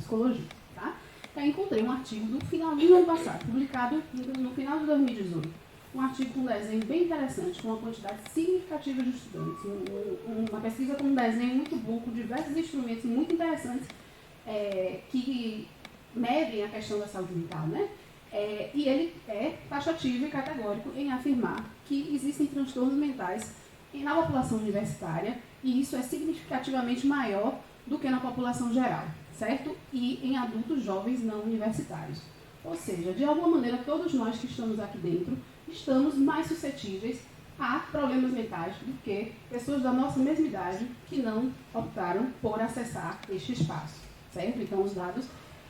psicologia. Tá? Aí encontrei um artigo do finalzinho do ano passado, publicado no final de 2018. Um artigo com um desenho bem interessante, com uma quantidade significativa de estudantes. Uma pesquisa com um desenho muito bom, com diversos instrumentos muito interessantes que medem a questão da saúde mental, né? E ele é taxativo e categórico em afirmar que existem transtornos mentais na população universitária e isso é significativamente maior do que na população geral, certo? E em adultos jovens não universitários. Ou seja, de alguma maneira, todos nós que estamos aqui dentro estamos mais suscetíveis a problemas mentais do que pessoas da nossa mesma idade que não optaram por acessar este espaço, certo? Então, os dados,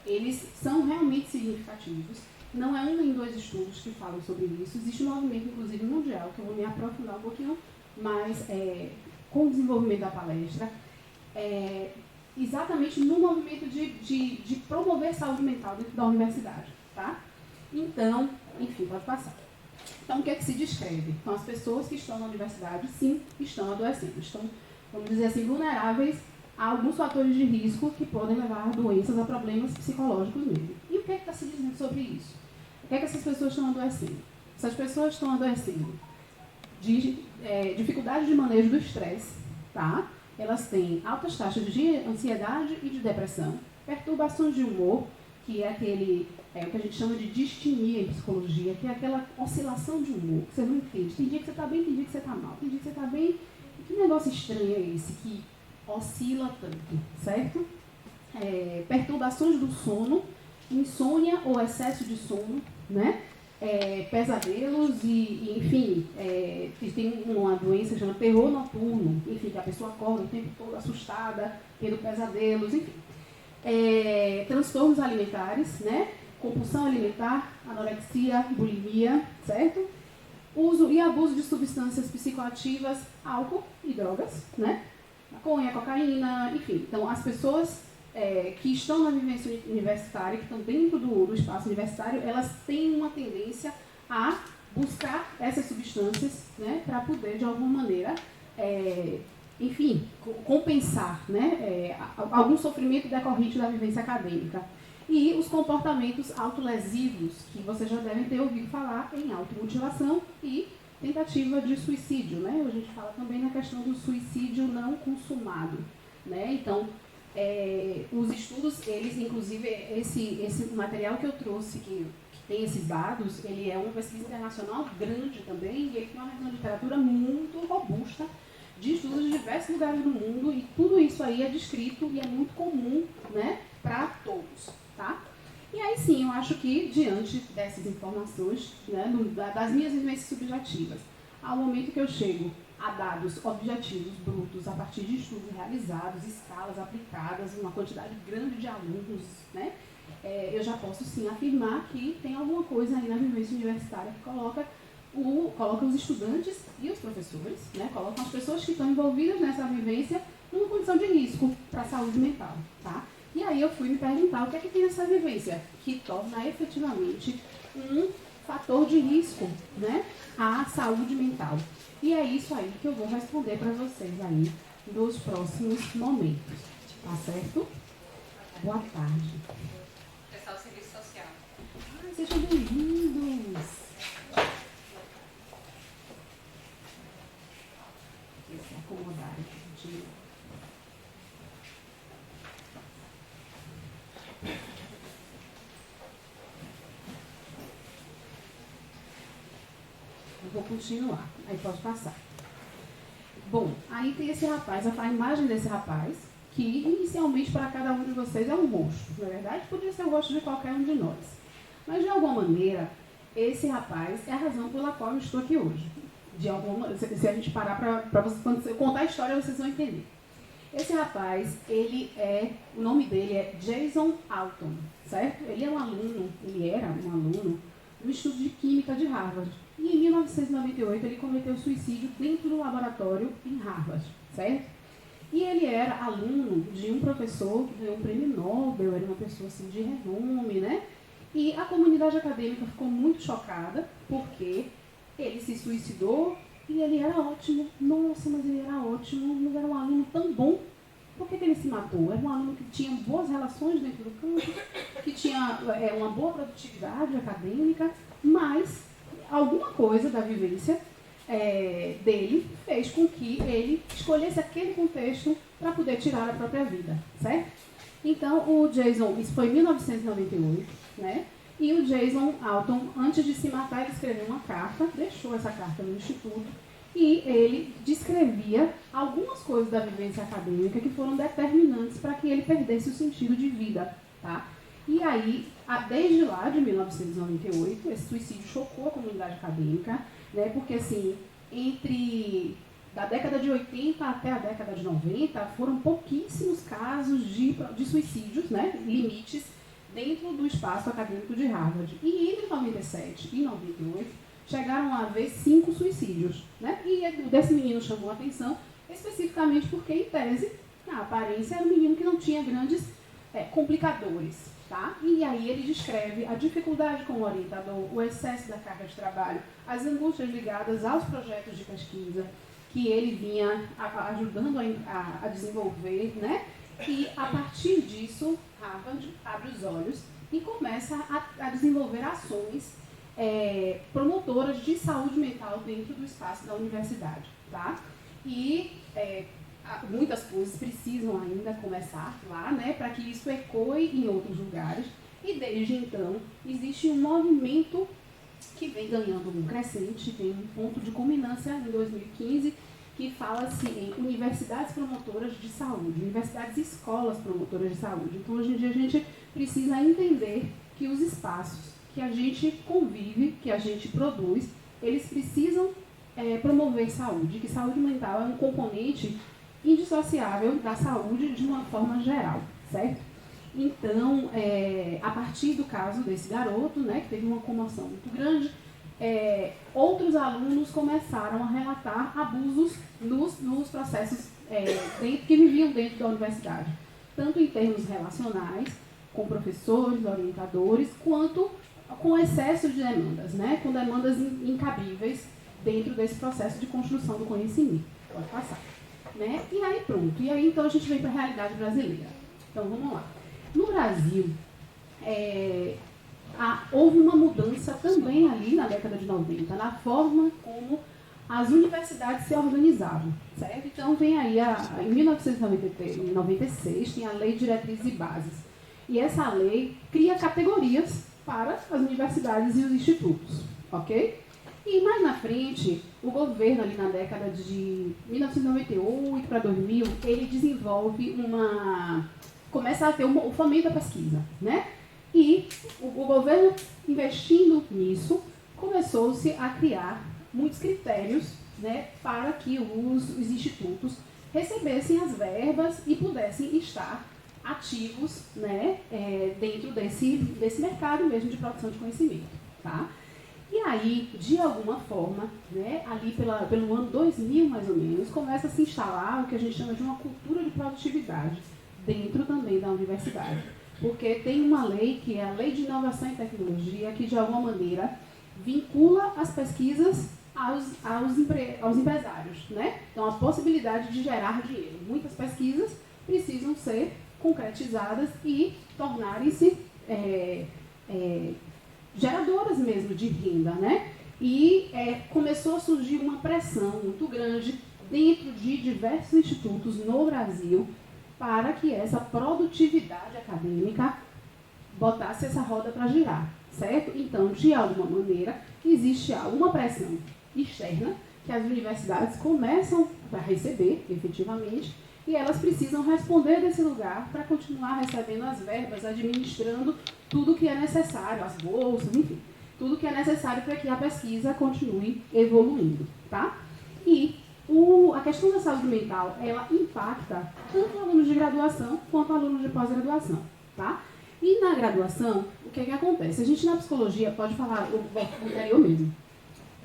eles são realmente significativos. Não é um nem dois estudos que falam sobre isso. Existe um movimento, inclusive, mundial, que eu vou me aprofundar um pouquinho mais com o desenvolvimento da palestra, exatamente no movimento de promover saúde mental dentro da universidade, tá? Então, enfim, pode passar. Então, o que é que se descreve? Então, as pessoas que estão na universidade, sim, estão adoecendo. Estão, vamos dizer assim, vulneráveis a alguns fatores de risco que podem levar a doenças, a problemas psicológicos mesmo. E o que é que está se dizendo sobre isso? O que é que essas pessoas estão adoecendo? Essas pessoas estão adoecendo de dificuldade de manejo do estresse, tá? Elas têm altas taxas de ansiedade e de depressão, perturbações de humor, que é o que a gente chama de distimia em psicologia, que é aquela oscilação de humor, que você não entende. Tem dia que você está bem, tem dia que você está mal, tem dia que você está bem. Que negócio estranho é esse que oscila tanto, certo? Perturbações do sono, insônia ou excesso de sono, né? Pesadelos enfim, tem uma doença que chama terror noturno, enfim, que a pessoa acorda o tempo todo assustada, tendo pesadelos, enfim. Transtornos alimentares, né? Compulsão alimentar, anorexia, bulimia, certo? Uso e abuso de substâncias psicoativas, álcool e drogas, né? Maconha, cocaína, enfim. Então, as pessoas que estão na vivência universitária, que estão dentro do espaço universitário, elas têm uma tendência a buscar essas substâncias, né, para poder, de alguma maneira, enfim, compensar, né, algum sofrimento decorrente da vivência acadêmica. E os comportamentos autolesivos, que vocês já devem ter ouvido falar em automutilação e tentativa de suicídio, né? A gente fala também na questão do suicídio não consumado, né? Então, os estudos, eles, inclusive, esse material que eu trouxe, que tem esses dados, ele é uma pesquisa internacional grande também, e ele tem uma literatura muito robusta de estudos de diversos lugares do mundo, e tudo isso aí é descrito e é muito comum, né, para todos, tá? E aí sim, eu acho que, diante dessas informações, né, das minhas vivências subjetivas, ao momento que eu chego a dados objetivos, brutos, a partir de estudos realizados, escalas aplicadas, uma quantidade grande de alunos, né, eu já posso sim afirmar que tem alguma coisa aí na vivência universitária que coloca os estudantes e os professores, né, colocam as pessoas que estão envolvidas nessa vivência numa condição de risco para a saúde mental, tá? E aí eu fui me perguntar o que é que tem nessa vivência que torna efetivamente um fator de risco, né, à saúde mental. E é isso aí que eu vou responder para vocês aí nos próximos momentos, tá certo? Boa tarde. Pessoal do Serviço Social. Sejam bem-vindos. Vou se acomodar aqui. Eu vou continuar, aí pode passar. Bom, aí tem esse rapaz, a imagem desse rapaz, que inicialmente para cada um de vocês é um rosto, na verdade podia ser o rosto de qualquer um de nós. Mas de alguma maneira, esse rapaz é a razão pela qual eu estou aqui hoje. Se a gente parar para quando eu contar a história, vocês vão entender. Esse rapaz, o nome dele é Jason Alton, certo? Ele era um aluno do Instituto de Química de Harvard. E em 1998 ele cometeu suicídio dentro do laboratório em Harvard, certo? E ele era aluno de um professor que ganhou um prêmio Nobel, era uma pessoa assim, de renome, né? E a comunidade acadêmica ficou muito chocada porque ele se suicidou e ele era ótimo. Nossa, mas ele era ótimo, mas era um aluno tão bom, Por que ele se matou? Era um aluno que tinha boas relações dentro do campus, que tinha uma boa produtividade acadêmica, mas alguma coisa da vivência dele fez com que ele escolhesse aquele contexto para poder tirar a própria vida, certo? Então, o Jason, isso foi em 1998, né? E o Jason Alton, antes de se matar, ele escreveu uma carta, deixou essa carta no instituto, e ele descrevia algumas coisas da vivência acadêmica que foram determinantes para que ele perdesse o sentido de vida, tá? E aí, desde lá, de 1998, esse suicídio chocou a comunidade acadêmica, né? Porque, assim, da década de 80 até a década de 90, foram pouquíssimos casos de suicídios, né? Limites, dentro do espaço acadêmico de Harvard. E entre 97 e 98, chegaram a haver 5 suicídios, né? E o desse menino chamou a atenção especificamente porque, em tese, a aparência era um menino que não tinha grandes complicadores, tá? E aí ele descreve a dificuldade com o orientador, o excesso da carga de trabalho, as angústias ligadas aos projetos de pesquisa que ele vinha ajudando a desenvolver, né? E, a partir disso, Harvard abre os olhos e começa a desenvolver ações promotoras de saúde mental dentro do espaço da universidade, tá? E muitas coisas precisam ainda começar lá, né, para que isso ecoe em outros lugares. E desde então existe um movimento que vem ganhando um crescente, tem um ponto de culminância em 2015 que fala-se em universidades promotoras de saúde, universidades e escolas promotoras de saúde. Então, hoje em dia, a gente precisa entender que os espaços que a gente convive, que a gente produz, eles precisam promover saúde, que saúde mental é um componente indissociável da saúde de uma forma geral, certo? Então, a partir do caso desse garoto, né, que teve uma comoção muito grande, outros alunos começaram a relatar abusos nos processos que viviam dentro da universidade, tanto em termos relacionais, com professores, orientadores, quanto com excesso de demandas, né? Com demandas incabíveis dentro desse processo de construção do conhecimento. Pode passar. Né? E aí pronto. E aí então a gente vem para a realidade brasileira. Então vamos lá. No Brasil, houve uma mudança também ali na década de 90, na forma como as universidades se organizavam, certo? Então vem aí, em 1996, tem a Lei de Diretrizes e Bases. E essa lei cria categorias para as universidades e os institutos, ok? E mais na frente, o governo ali na década de 1998 para 2000, ele desenvolve começa a ter o fomento da pesquisa, né? E o governo, investindo nisso, começou-se a criar muitos critérios, né, para que os institutos recebessem as verbas e pudessem estar ativos, né, dentro desse mercado mesmo de produção de conhecimento. Tá? E aí, de alguma forma, né, ali pelo ano 2000 mais ou menos, começa a se instalar o que a gente chama de uma cultura de produtividade dentro também da universidade. Porque tem uma lei, que é a Lei de Inovação e Tecnologia, que de alguma maneira vincula as pesquisas aos empresários, né? Então, a possibilidade de gerar dinheiro. Muitas pesquisas precisam ser concretizadas e tornarem-se geradoras mesmo de renda, né? E começou a surgir uma pressão muito grande dentro de diversos institutos no Brasil para que essa produtividade acadêmica botasse essa roda para girar, certo? Então, de alguma maneira, existe alguma pressão externa que as universidades começam a receber, efetivamente, e elas precisam responder desse lugar para continuar recebendo as verbas, administrando tudo que é necessário, as bolsas, enfim, tudo que é necessário para que a pesquisa continue evoluindo, tá? E a questão da saúde mental, ela impacta tanto alunos de graduação quanto alunos de pós-graduação, tá? E na graduação, o que acontece? A gente na psicologia pode falar o anterior mesmo.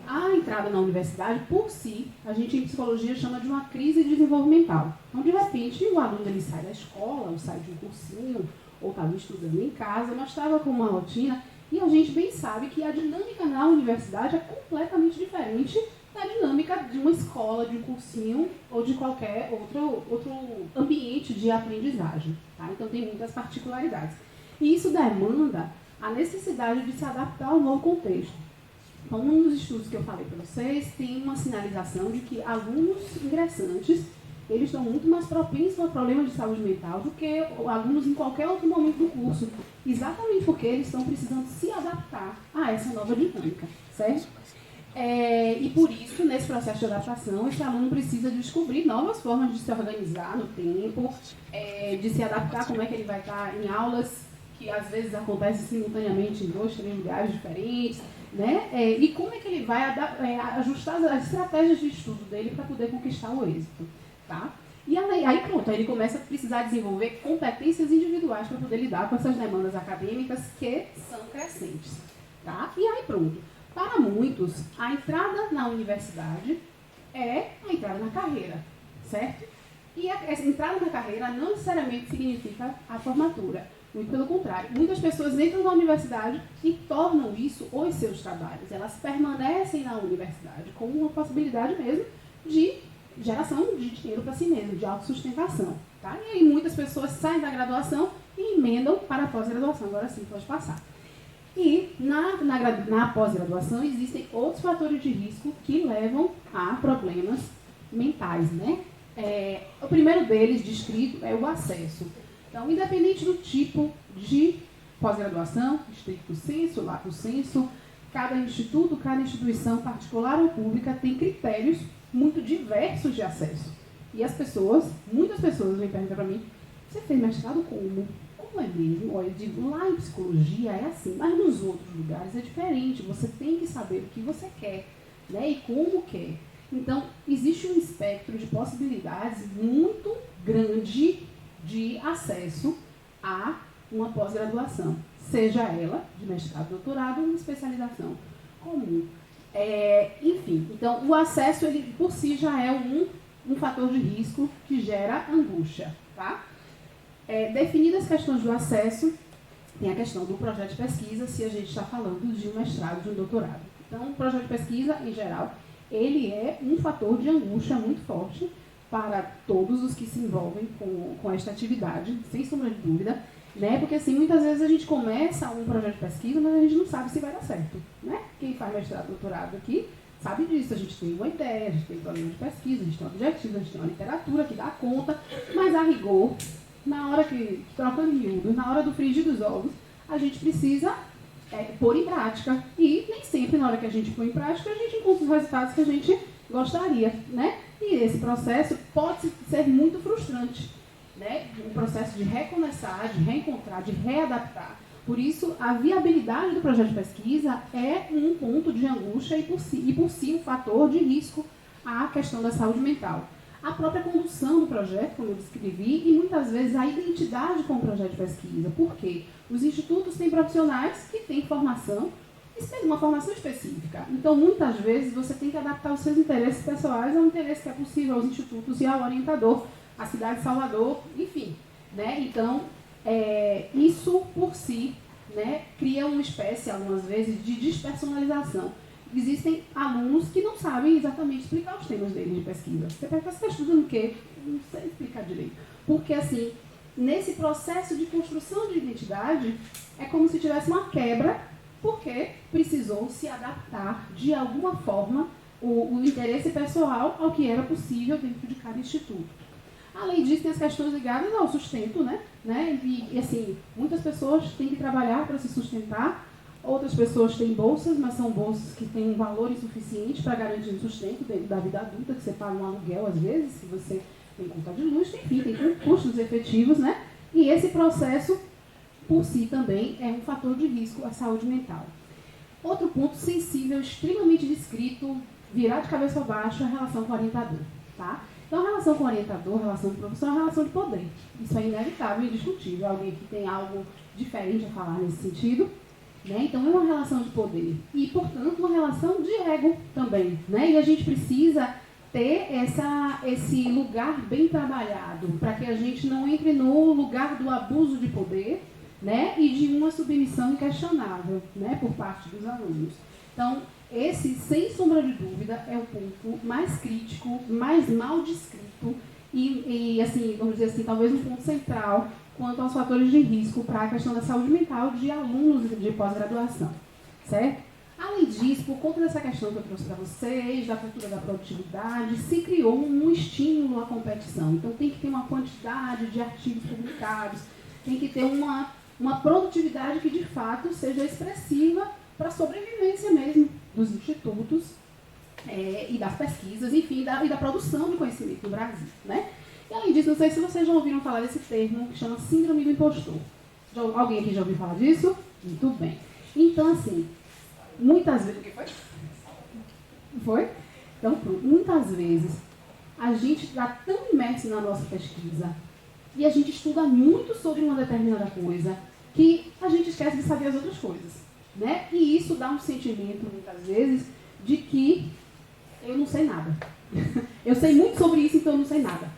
A entrada na universidade, por si, a gente em psicologia chama de uma crise desenvolvimental. Então, de repente, o aluno ele sai da escola, ou sai de um cursinho, ou estava estudando em casa, mas estava com uma rotina, e a gente bem sabe que a dinâmica na universidade é completamente diferente da dinâmica de uma escola, de um cursinho ou de qualquer outro ambiente de aprendizagem. Tá? Então, tem muitas particularidades. E isso demanda a necessidade de se adaptar ao novo contexto. Então, um dos estudos que eu falei para vocês tem uma sinalização de que alunos ingressantes eles estão muito mais propensos a problemas de saúde mental do que alunos em qualquer outro momento do curso, exatamente porque eles estão precisando se adaptar a essa nova dinâmica, certo? E por isso, nesse processo de adaptação, esse aluno precisa descobrir novas formas de se organizar no tempo, de se adaptar, como é que ele vai estar em aulas que às vezes acontecem simultaneamente em 2, 3 lugares diferentes, né? E como é que ele vai ajustar as estratégias de estudo dele para poder conquistar o êxito. Tá? E aí pronto, aí ele começa a precisar desenvolver competências individuais para poder lidar com essas demandas acadêmicas que são crescentes. Tá? E aí pronto, para muitos, a entrada na universidade é a entrada na carreira, certo? E essa entrada na carreira não necessariamente significa a formatura, muito pelo contrário. Muitas pessoas entram na universidade e tornam isso os seus trabalhos, elas permanecem na universidade como uma possibilidade mesmo de geração de dinheiro para si mesmo, de autossustentação. Tá? E aí muitas pessoas saem da graduação e emendam para a pós-graduação. Agora sim, pode passar. E na pós-graduação existem outros fatores de risco que levam a problemas mentais. Né? O primeiro deles, descrito, é o acesso. Então, independente do tipo de pós-graduação, estricto sensu, lato sensu, cada instituto, cada instituição particular ou pública tem critérios muito diversos de acesso. E as pessoas, muitas pessoas vêm perguntar para mim, você fez mestrado como? Como é mesmo? Olha, eu digo, lá em psicologia é assim, mas nos outros lugares é diferente. Você tem que saber o que você quer, né? E como quer. Então, existe um espectro de possibilidades muito grande de acesso a uma pós-graduação, seja ela de mestrado, doutorado ou uma especialização comum. Enfim, então o acesso ele por si já é um fator de risco que gera angústia. Tá? Definidas as questões do acesso, tem a questão do projeto de pesquisa, se a gente está falando de um mestrado, de um doutorado. Então, o projeto de pesquisa, em geral, ele é um fator de angústia muito forte para todos os que se envolvem com esta atividade, sem sombra de dúvida. Né? Porque assim, muitas vezes a gente começa um projeto de pesquisa, mas a gente não sabe se vai dar certo. Né? Quem faz mestrado, doutorado aqui, sabe disso. A gente tem uma ideia, a gente tem um programa de pesquisa, a gente tem um objetivo, a gente tem uma literatura que dá conta, mas a rigor, na hora que troca de miúdos, na hora do frigir dos ovos, a gente precisa pôr em prática. E nem sempre, na hora que a gente põe em prática, a gente encontra os resultados que a gente gostaria. Né? E esse processo pode ser muito frustrante. Né? Um processo de recomeçar, de reencontrar, de readaptar. Por isso, a viabilidade do projeto de pesquisa é um ponto de angústia e por si um fator de risco à questão da saúde mental. A própria condução do projeto, como eu descrevi, e muitas vezes a identidade com o projeto de pesquisa. Por quê? Os institutos têm profissionais que têm formação, uma formação específica. Então, muitas vezes, você tem que adaptar os seus interesses pessoais ao interesse que é possível aos institutos e ao orientador, a cidade de Salvador, enfim. Né? Então, isso por si, né, cria uma espécie, algumas vezes, de despersonalização. Existem alunos que não sabem exatamente explicar os temas deles de pesquisa. Você pergunta, você está estudando o quê? Não sei explicar direito. Porque, assim, nesse processo de construção de identidade, é como se tivesse uma quebra, porque precisou se adaptar, de alguma forma, o interesse pessoal ao que era possível dentro de cada instituto. Além disso, tem as questões ligadas ao sustento, né? E assim, muitas pessoas têm que trabalhar para se sustentar, outras pessoas têm bolsas, mas são bolsas que têm um valor insuficiente para garantir o sustento dentro da vida adulta, que você paga um aluguel às vezes, se você tem conta de luz, enfim, tem custos efetivos, né? E esse processo, por si, também é um fator de risco à saúde mental. Outro ponto sensível, extremamente descrito, virar de cabeça para baixo, é a relação com o orientador, tá? Então, a relação com o orientador, a relação de professor, é uma relação de poder. Isso é inevitável e indiscutível. Alguém que tem algo diferente a falar nesse sentido. Né? Então, é uma relação de poder. E, portanto, uma relação de ego também. Né? E a gente precisa ter esse lugar bem trabalhado, para que a gente não entre no lugar do abuso de poder, né? E de uma submissão inquestionável, né? Por parte dos alunos. Então, esse, sem sombra de dúvida, é o ponto mais crítico, mais mal descrito e assim, vamos dizer assim, talvez um ponto central quanto aos fatores de risco para a questão da saúde mental de alunos de pós-graduação, certo? Além disso, por conta dessa questão que eu trouxe para vocês, da cultura da produtividade, se criou um estímulo à competição. Então, tem que ter uma quantidade de artigos publicados, tem que ter uma produtividade que, de fato, seja expressiva para a sobrevivência mesmo dos institutos e das pesquisas, enfim, e da produção de conhecimento no Brasil, né? E, além disso, não sei se vocês já ouviram falar desse termo que chama síndrome do impostor. Alguém aqui já ouviu falar disso? Muito bem. Então, assim, muitas vezes... O que foi? Foi? Então, pronto. Muitas vezes, a gente está tão imerso na nossa pesquisa e a gente estuda muito sobre uma determinada coisa que a gente esquece de saber as outras coisas, né? E isso dá um sentimento, muitas vezes, de que eu não sei nada. Eu sei muito sobre isso, então eu não sei nada.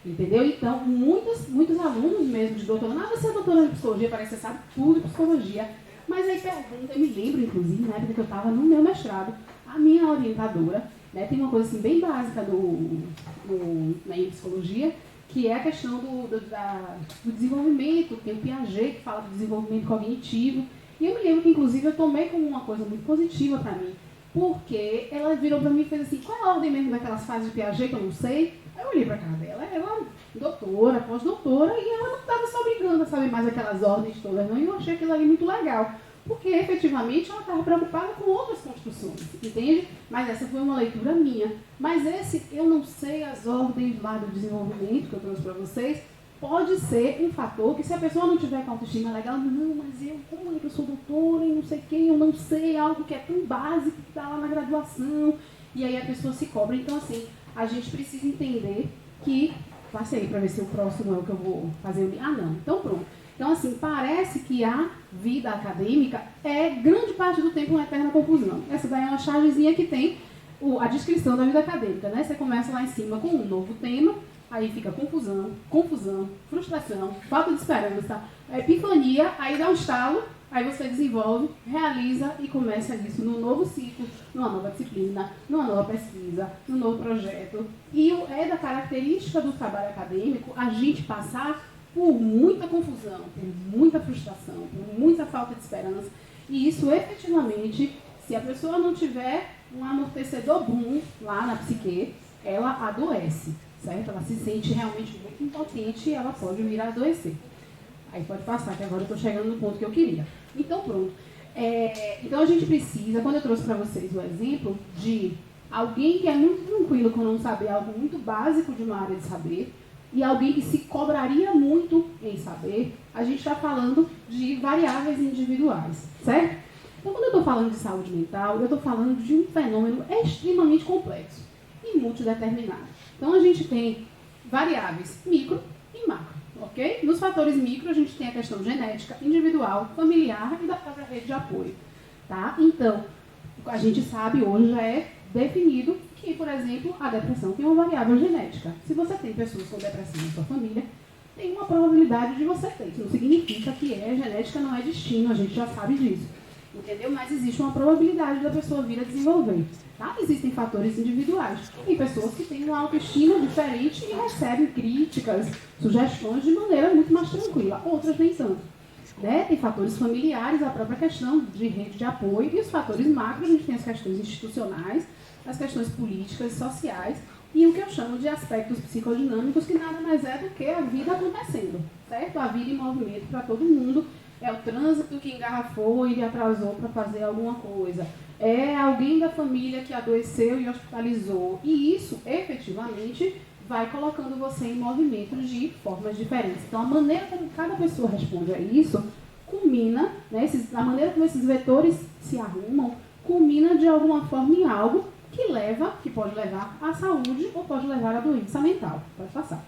Entendeu? Então, muitos alunos mesmo de doutorado, você é doutora em psicologia, parece que você sabe tudo de psicologia, mas aí pergunta, eu me lembro, inclusive, na época que eu estava no meu mestrado, a minha orientadora, né, tem uma coisa assim, bem básica em psicologia, que é a questão do desenvolvimento, tem o Piaget, que fala do desenvolvimento cognitivo, e eu me lembro que, inclusive, eu tomei como uma coisa muito positiva para mim, porque ela virou para mim e fez assim, qual é a ordem mesmo daquelas fases de Piaget que eu não sei? Aí eu olhei para a cara dela, ela doutora, pós-doutora, e ela não estava se obrigando a saber mais aquelas ordens todas, não, e eu achei aquilo ali muito legal, porque efetivamente ela estava preocupada com outras construções, entende? Mas essa foi uma leitura minha. Mas esse, eu não sei as ordens lá do desenvolvimento que eu trouxe para vocês, pode ser um fator que se a pessoa não tiver com autoestima legal, não, mas como é que eu sou doutora e não sei quem, eu não sei algo que é tão básico que está lá na graduação, e aí a pessoa se cobra. Então, assim, a gente precisa entender que... Passei para ver se o próximo é o que eu vou fazer. Ah, não. Então, pronto. Então, assim, parece que a vida acadêmica é, grande parte do tempo, uma eterna confusão. Essa daí é uma chavezinha que tem a descrição da vida acadêmica, né? Você começa lá em cima com um novo tema, aí fica confusão, frustração, falta de esperança, epifania, aí dá um estalo, aí você desenvolve, realiza e começa isso num novo ciclo, numa nova disciplina, numa nova pesquisa, num novo projeto. E é da característica do trabalho acadêmico a gente passar por muita confusão, por muita frustração, por muita falta de esperança. E isso, efetivamente, se a pessoa não tiver um amortecedor bom lá na psique, ela adoece, certo? Ela se sente realmente muito impotente e ela pode vir a adoecer. Aí pode passar, que agora eu estou chegando no ponto que eu queria. Então, pronto. Então, a gente precisa, quando eu trouxe para vocês o exemplo de alguém que é muito tranquilo com não saber algo muito básico de uma área de saber, e alguém que se cobraria muito em saber, a gente está falando de variáveis individuais, certo? Então, quando eu estou falando de saúde mental, eu estou falando de um fenômeno extremamente complexo e multideterminado. Então, a gente tem variáveis micro e macro. Okay? Nos fatores micro, a gente tem a questão genética, individual, familiar e da própria rede de apoio. Tá? Então, a gente sabe, hoje já é definido que, por exemplo, a depressão tem uma variável genética. Se você tem pessoas com depressão na sua família, tem uma probabilidade de você ter. Isso não significa que genética não é destino, a gente já sabe disso. Entendeu? Mas existe uma probabilidade da pessoa vir a desenvolver. Tá? Existem fatores individuais. Tem pessoas que têm uma autoestima diferente e recebem críticas, sugestões de maneira muito mais tranquila. Outras nem tanto. Né? Tem fatores familiares, a própria questão de rede de apoio. E os fatores macro, a gente tem as questões institucionais, as questões políticas e sociais. E o que eu chamo de aspectos psicodinâmicos, que nada mais é do que a vida acontecendo. Certo? A vida em movimento para todo mundo. É o trânsito que engarrafou e atrasou para fazer alguma coisa. É alguém da família que adoeceu e hospitalizou. E isso, efetivamente, vai colocando você em movimentos de formas diferentes. Então, a maneira como cada pessoa responde a isso culmina, né, a maneira como esses vetores se arrumam, culmina de alguma forma em algo que pode levar à saúde ou pode levar à doença mental. Pode passar.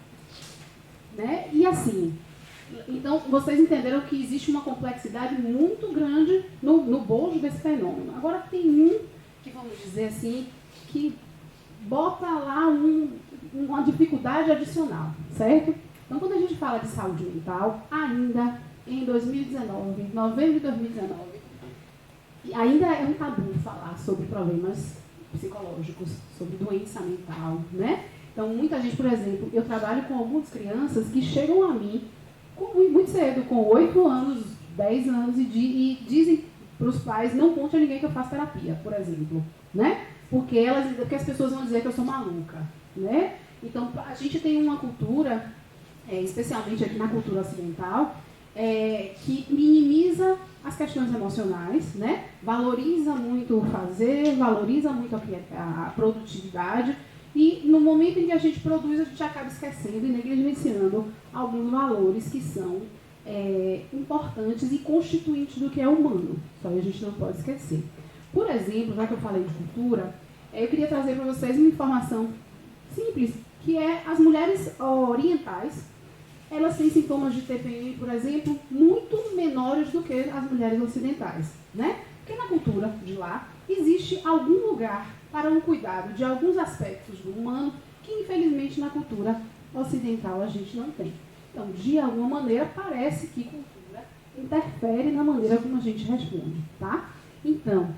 Né? E assim... Então, vocês entenderam que existe uma complexidade muito grande no bojo desse fenômeno. Agora, tem que vamos dizer assim, que bota lá uma dificuldade adicional, certo? Então, quando a gente fala de saúde mental, ainda em 2019, novembro de 2019, E ainda é um tabu falar sobre problemas psicológicos, sobre doença mental, né? Então, muita gente, por exemplo, eu trabalho com algumas crianças que chegam a mim muito cedo, com 8 anos, 10 anos, e dizem para os pais, não conte a ninguém que eu faço terapia, por exemplo, né? Porque as pessoas vão dizer que eu sou maluca, né? Então, a gente tem uma cultura, especialmente aqui na cultura ocidental, que minimiza as questões emocionais, né? Valoriza muito o fazer, valoriza muito a produtividade, e no momento em que a gente produz, a gente acaba esquecendo e negligenciando alguns valores que são importantes e constituintes do que é humano. Só a gente não pode esquecer. Por exemplo, já que eu falei de cultura, eu queria trazer para vocês uma informação simples, que é as mulheres orientais, elas têm sintomas de TPM, por exemplo, muito menores do que as mulheres ocidentais, né? Porque na cultura de lá existe algum lugar para um cuidado de alguns aspectos do humano que, infelizmente, na cultura ocidental a gente não tem. Então, de alguma maneira, parece que cultura interfere na maneira como a gente responde, tá? Então,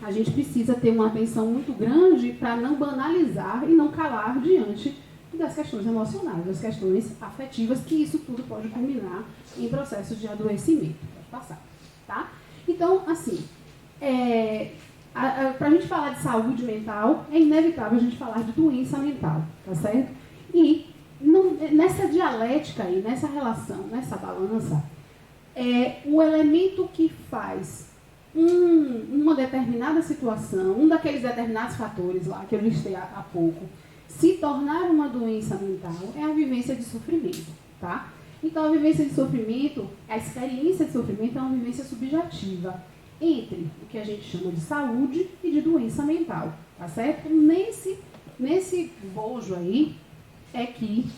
a gente precisa ter uma atenção muito grande para não banalizar e não calar diante das questões emocionais, das questões afetivas, que isso tudo pode culminar em processos de adoecimento. Pode passar, tá? Então, assim, para a gente falar de saúde mental, é inevitável a gente falar de doença mental, tá certo? E nessa dialética aí, nessa relação, nessa balança, o elemento que faz uma determinada situação, um daqueles determinados fatores lá que eu listei há pouco, se tornar uma doença mental, é a vivência de sofrimento, tá? Então, a vivência de sofrimento, a experiência de sofrimento é uma vivência subjetiva entre o que a gente chama de saúde e de doença mental, tá certo? Nesse bojo aí é que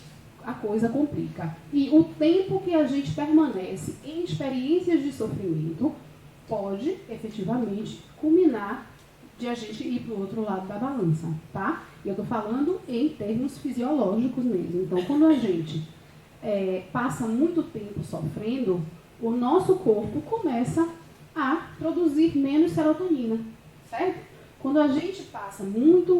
a coisa complica. E o tempo que a gente permanece em experiências de sofrimento pode, efetivamente, culminar de a gente ir para o outro lado da balança, tá? E eu estou falando em termos fisiológicos mesmo. Então, quando a gente passa muito tempo sofrendo, o nosso corpo começa a produzir menos serotonina, certo? Quando a gente passa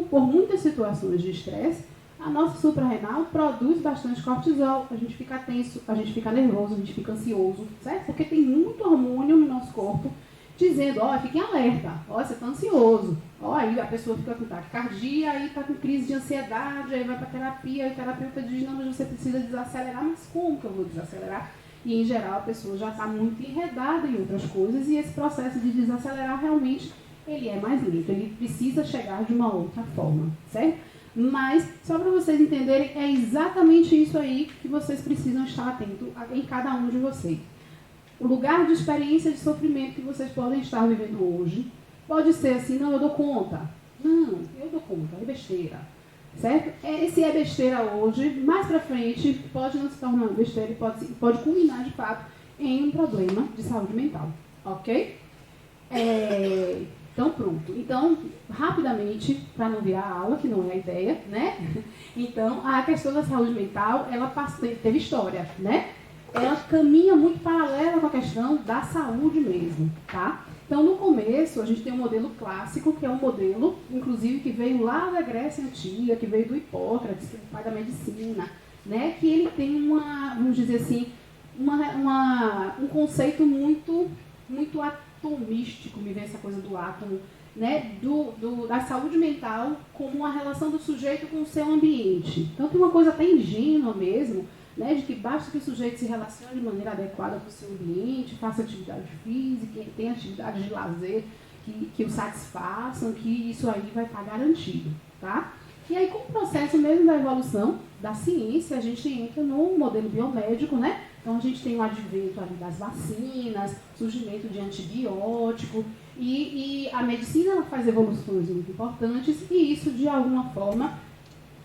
por muitas situações de estresse, a nossa suprarrenal produz bastante cortisol, a gente fica tenso, a gente fica nervoso, a gente fica ansioso, certo? Porque tem muito hormônio no nosso corpo dizendo, fiquem alerta, você está ansioso, aí a pessoa fica com taquicardia, aí está com crise de ansiedade, aí vai para terapia, aí o terapeuta diz, não, mas você precisa desacelerar, mas como que eu vou desacelerar? E, em geral, a pessoa já está muito enredada em outras coisas, e esse processo de desacelerar, realmente, ele é mais lento, ele precisa chegar de uma outra forma, certo? Mas, só para vocês entenderem, é exatamente isso aí que vocês precisam estar atentos em cada um de vocês. O lugar de experiência de sofrimento que vocês podem estar vivendo hoje pode ser assim, não, eu dou conta. Não, eu dou conta, é besteira. Certo? Se é besteira hoje, mais para frente pode não se tornar besteira e pode culminar, de fato, em um problema de saúde mental. Ok? Então, pronto. Então, rapidamente, para não virar aula, que não é a ideia, né? Então, a questão da saúde mental, ela teve história, né? Ela caminha muito paralela com a questão da saúde mesmo, tá? Então, no começo, a gente tem um modelo clássico, que é um modelo, inclusive, que veio lá da Grécia Antiga, que veio do Hipócrates, que é o pai da medicina, né? Que ele tem vamos dizer assim, um conceito muito atomístico, me vem essa coisa do átomo, né? Da saúde mental como uma relação do sujeito com o seu ambiente. Então, tem uma coisa até ingênua mesmo, né, de que basta que o sujeito se relacione de maneira adequada com o seu ambiente, faça atividade física, tenha atividades de lazer que o satisfaçam, que isso aí vai estar garantido, tá? E aí, com o processo mesmo da evolução da ciência, a gente entra no modelo biomédico, né? Então, a gente tem o advento ali das vacinas, surgimento de antibiótico, e a medicina ela faz evoluções muito importantes, e isso, de alguma forma,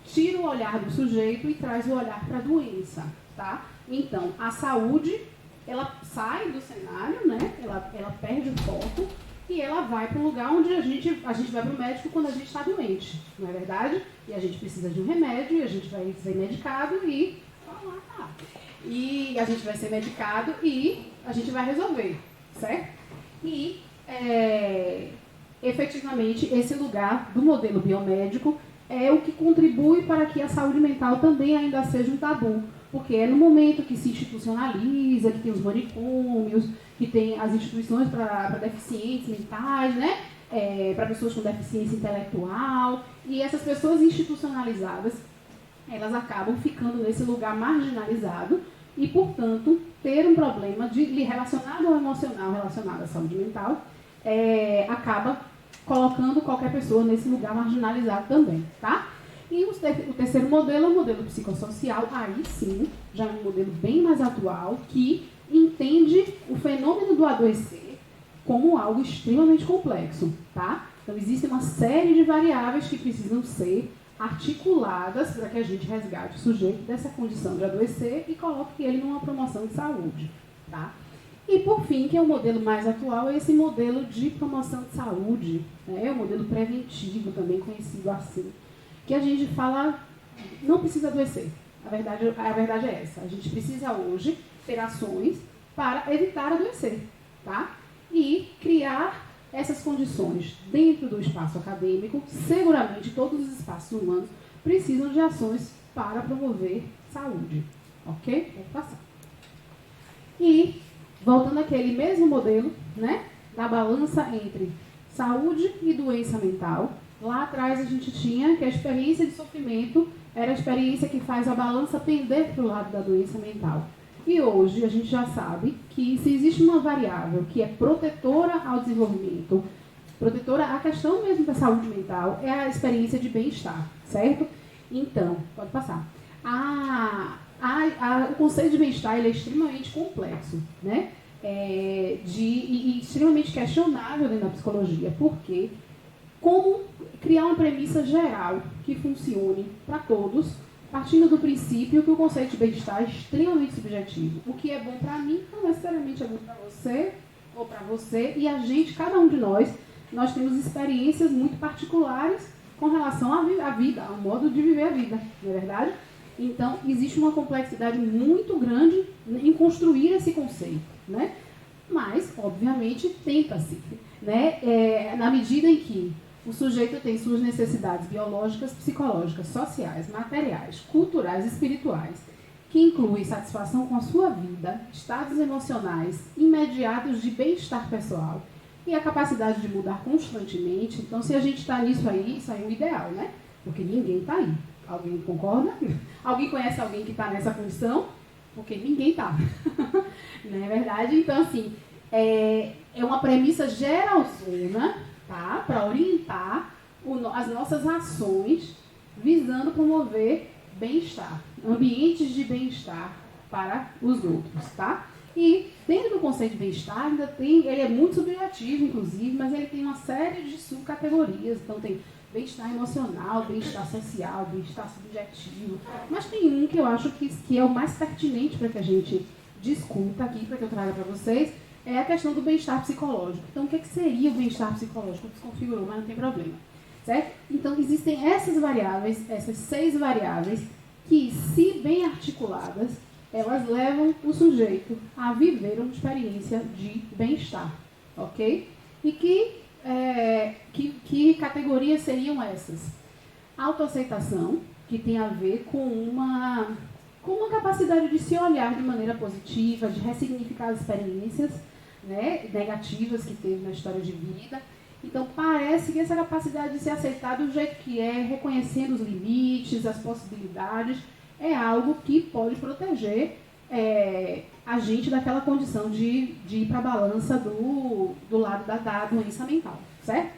tira o olhar do sujeito e traz o olhar para a doença, tá? Então, a saúde, ela sai do cenário, né? Ela perde o foco e ela vai para o lugar onde a gente vai para o médico quando a gente está doente, não é verdade? E a gente precisa de um remédio, e a gente vai ser medicado e a gente vai ser medicado e a gente vai resolver, certo? E efetivamente, esse lugar do modelo biomédico é o que contribui para que a saúde mental também ainda seja um tabu, porque é no momento que se institucionaliza, que tem os manicômios, que tem as instituições para deficientes mentais, né? Para pessoas com deficiência intelectual, e essas pessoas institucionalizadas, elas acabam ficando nesse lugar marginalizado e, portanto, ter um problema relacionado ao emocional, relacionado à saúde mental, acaba colocando qualquer pessoa nesse lugar marginalizado também, tá? E o terceiro modelo é o modelo psicossocial, aí sim, já é um modelo bem mais atual, que entende o fenômeno do adoecer como algo extremamente complexo, tá? Então, existe uma série de variáveis que precisam ser articuladas para que a gente resgate o sujeito dessa condição de adoecer e coloque ele numa promoção de saúde, tá? E, por fim, que é o modelo mais atual, é esse modelo de promoção de saúde, né? É o modelo preventivo, também conhecido assim, que a gente fala, não precisa adoecer. A verdade é essa. A gente precisa hoje ter ações para evitar adoecer, tá? E criar essas condições dentro do espaço acadêmico. Seguramente todos os espaços humanos precisam de ações para promover saúde, ok? Vou passar. E, voltando àquele mesmo modelo, né, da balança entre saúde e doença mental, lá atrás a gente tinha que a experiência de sofrimento era a experiência que faz a balança pender para o lado da doença mental. E hoje a gente já sabe que se existe uma variável que é protetora ao desenvolvimento, protetora à questão mesmo da saúde mental, é a experiência de bem-estar, certo? Então, pode passar. O conceito de bem-estar ele é extremamente complexo, né? E extremamente questionável dentro da psicologia, porque como criar uma premissa geral que funcione para todos, partindo do princípio que o conceito de bem-estar é extremamente subjetivo. O que é bom para mim não necessariamente é bom para você ou para você, e a gente, cada um de nós temos experiências muito particulares com relação à vida, ao modo de viver a vida, não é verdade? Então, existe uma complexidade muito grande em construir esse conceito, né? Mas, obviamente, tenta-se, né? Na medida em que o sujeito tem suas necessidades biológicas, psicológicas, sociais, materiais, culturais e espirituais, que incluem satisfação com a sua vida, estados emocionais imediatos de bem-estar pessoal e a capacidade de mudar constantemente. Então, se a gente está nisso aí, isso aí é o ideal, né? Porque ninguém está aí. Alguém concorda? Alguém conhece alguém que está nessa condição? Porque ninguém está. Não é verdade? Então, assim, é uma premissa geralzona, tá? Para orientar as nossas ações visando promover bem-estar, ambientes de bem-estar para os outros, tá? E dentro do conceito de bem-estar ainda tem, ele é muito subjetivo, inclusive, mas ele tem uma série de subcategorias. Então tem bem-estar emocional, bem-estar social, bem-estar subjetivo. Mas tem um que eu acho que é o mais pertinente para que a gente discuta aqui, para que eu traga para vocês, é a questão do bem-estar psicológico. Então, o que seria o bem-estar psicológico? Desconfigurou, mas não tem problema. Certo? Então, existem essas variáveis, essas 6 variáveis, que, se bem articuladas, elas levam o sujeito a viver uma experiência de bem-estar. Ok? E que categorias seriam essas? Autoaceitação, que tem a ver com uma capacidade de se olhar de maneira positiva, de ressignificar as experiências, né, negativas que teve na história de vida. Então, parece que essa capacidade de se aceitar do jeito que é, reconhecendo os limites, as possibilidades, é algo que pode proteger a gente daquela condição de ir para a balança do lado da doença mental, certo?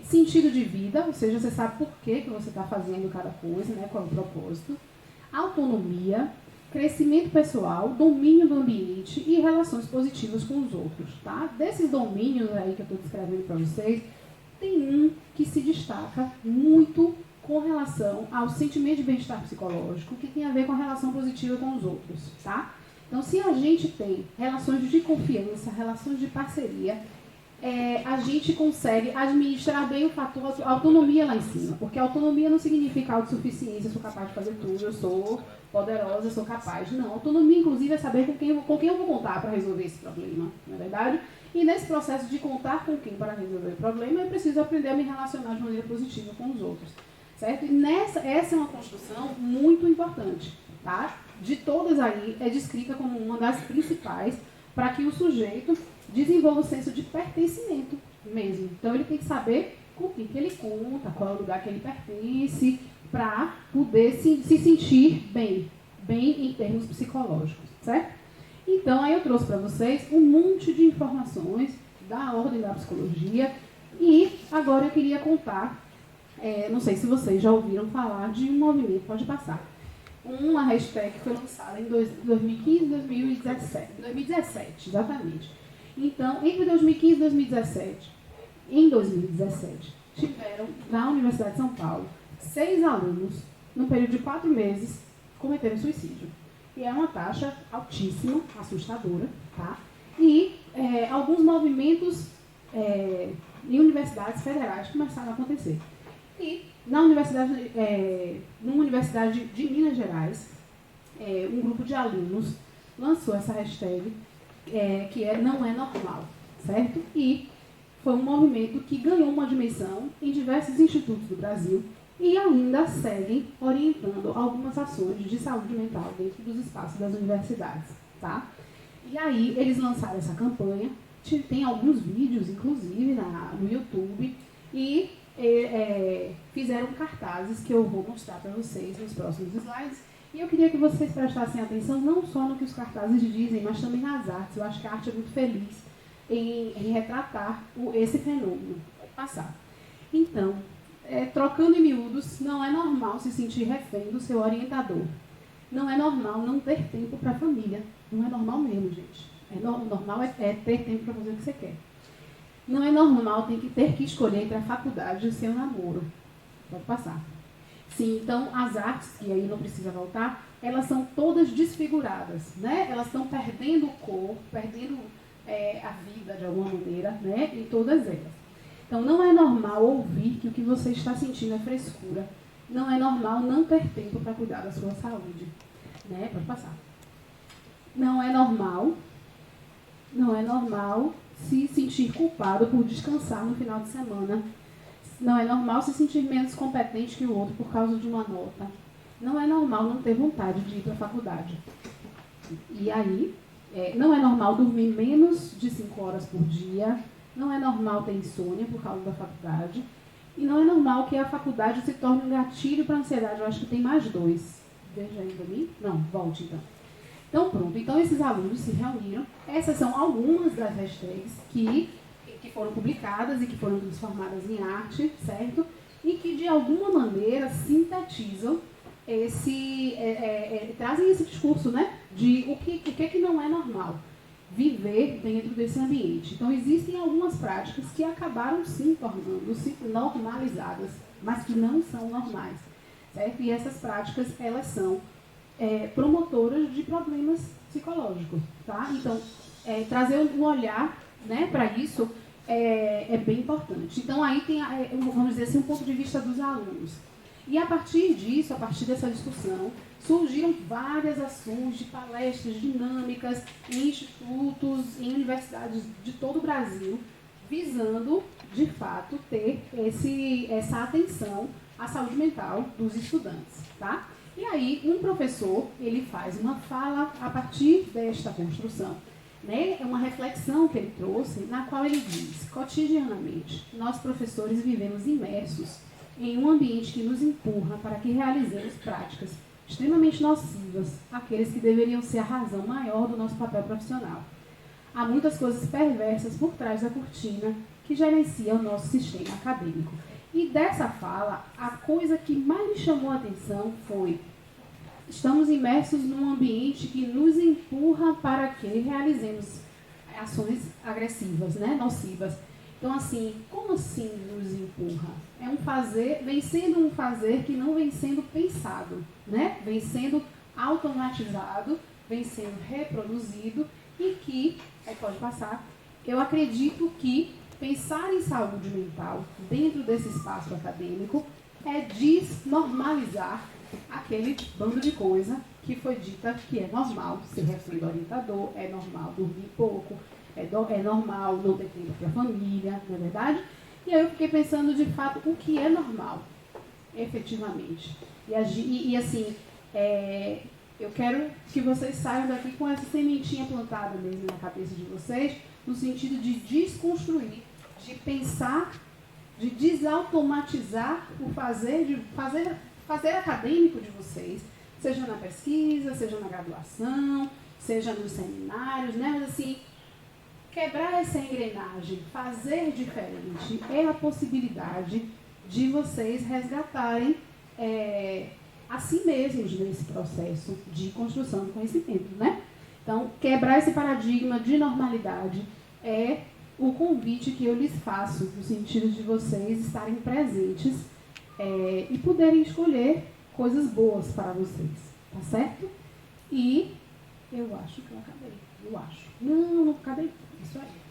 Sentido de vida, ou seja, você sabe por que você está fazendo cada coisa, né, qual é o propósito. Autonomia, crescimento pessoal, domínio do ambiente e relações positivas com os outros, tá? Desses domínios aí que eu estou descrevendo para vocês, tem um que se destaca muito com relação ao sentimento de bem-estar psicológico, que tem a ver com a relação positiva com os outros, tá? Então, se a gente tem relações de confiança, relações de parceria, a gente consegue administrar bem o fator autonomia lá em cima. Porque autonomia não significa autossuficiência, eu sou capaz de fazer tudo, eu sou poderosa, eu sou capaz. Não, autonomia, inclusive, é saber com quem eu vou contar para resolver esse problema, não é verdade? E nesse processo de contar com quem para resolver o problema, eu preciso aprender a me relacionar de maneira positiva com os outros, certo? E essa é uma construção muito importante, tá? De todas aí, é descrita como uma das principais para que o sujeito desenvolva o senso de pertencimento mesmo. Então, ele tem que saber com quem que ele conta, qual é o lugar que ele pertence, para poder se sentir bem em termos psicológicos, certo? Então, aí eu trouxe para vocês um monte de informações da ordem da psicologia e agora eu queria contar, não sei se vocês já ouviram falar de um movimento, pode passar, uma hashtag que foi lançada em 2015 e 2017. 2017, exatamente. Então, entre 2015 e 2017, em 2017, tiveram, na Universidade de São Paulo, 6 alunos, num período de 4 meses, cometeram suicídio. E é uma taxa altíssima, assustadora, tá? E alguns movimentos em universidades federais começaram a acontecer. E numa universidade de Minas Gerais, um grupo de alunos lançou essa hashtag, que não é normal, certo? E foi um movimento que ganhou uma dimensão em diversos institutos do Brasil e ainda seguem orientando algumas ações de saúde mental dentro dos espaços das universidades, tá? E aí eles lançaram essa campanha, tem alguns vídeos, inclusive, no YouTube, e fizeram cartazes que eu vou mostrar para vocês nos próximos slides. E eu queria que vocês prestassem atenção não só no que os cartazes dizem, mas também nas artes. Eu acho que a arte é muito feliz em retratar esse fenômeno. Pode passar. Então, trocando em miúdos, não é normal se sentir refém do seu orientador. Não é normal não ter tempo para a família. Não é normal mesmo, gente. Normal é ter tempo para fazer o que você quer. Não é normal ter que escolher entre a faculdade e o seu namoro. Pode passar. Sim, então as artes, que aí não precisa voltar, elas são todas desfiguradas, né? Elas estão perdendo o corpo, perdendo a vida de alguma maneira, né? Em todas elas. Então não é normal ouvir que o que você está sentindo é frescura. Não é normal não ter tempo para cuidar da sua saúde, né? Pode passar. Não é normal se sentir culpado por descansar no final de semana. Não é normal se sentir menos competente que o outro por causa de uma nota. Não é normal não ter vontade de ir para a faculdade. E aí, não é normal dormir menos de 5 horas por dia. Não é normal ter insônia por causa da faculdade. E não é normal que a faculdade se torne um gatilho para a ansiedade. Eu acho que tem mais 2. Veja aí para mim. Não, volte então. Então, pronto. Então, esses alunos se reuniram. Essas são algumas das hashtags que foram publicadas e que foram transformadas em arte, certo? E que, de alguma maneira, sintetizam trazem esse discurso, né? De o que não é normal viver dentro desse ambiente. Então, existem algumas práticas que acabaram, sim, tornando-se normalizadas, mas que não são normais, certo? E essas práticas, elas são promotoras de problemas psicológicos, tá? Então, trazer um olhar, né, para isso é bem importante. Então, aí tem, vamos dizer assim, um ponto de vista dos alunos. E a partir disso, a partir dessa discussão, surgiram várias ações de palestras dinâmicas em institutos, em universidades de todo o Brasil, visando, de fato, ter essa atenção à saúde mental dos estudantes, tá? E aí, um professor, ele faz uma fala a partir desta construção, né? É uma reflexão que ele trouxe, na qual ele diz: cotidianamente, nós professores vivemos imersos em um ambiente que nos empurra para que realizemos práticas extremamente nocivas, aqueles que deveriam ser a razão maior do nosso papel profissional. Há muitas coisas perversas por trás da cortina que gerencia o nosso sistema acadêmico. E dessa fala, a coisa que mais me chamou a atenção foi: estamos imersos num ambiente que nos empurra para que realizemos ações agressivas, né, nocivas. Então, assim, como assim nos empurra? É um fazer, vem sendo um fazer que não vem sendo pensado, né? Vem sendo automatizado, vem sendo reproduzido e que, aí pode passar, eu acredito que pensar em saúde mental dentro desse espaço acadêmico é desnormalizar aquele bando de coisa que foi dita que é normal ser refém do orientador, é normal dormir pouco, é normal não ter tempo para a família, não é verdade? E aí eu fiquei pensando, de fato, o que é normal, efetivamente. E assim, eu quero que vocês saiam daqui com essa sementinha plantada mesmo na cabeça de vocês, no sentido de desconstruir, de pensar, de desautomatizar o fazer acadêmico de vocês, seja na pesquisa, seja na graduação, seja nos seminários, né? Mas assim, quebrar essa engrenagem, fazer diferente, é a possibilidade de vocês resgatarem a si mesmos nesse processo de construção do conhecimento, né? Então, quebrar esse paradigma de normalidade é o convite que eu lhes faço, no sentido de vocês estarem presentes e poderem escolher coisas boas para vocês, tá certo? E eu acho que eu acabei, Não acabei, isso aí.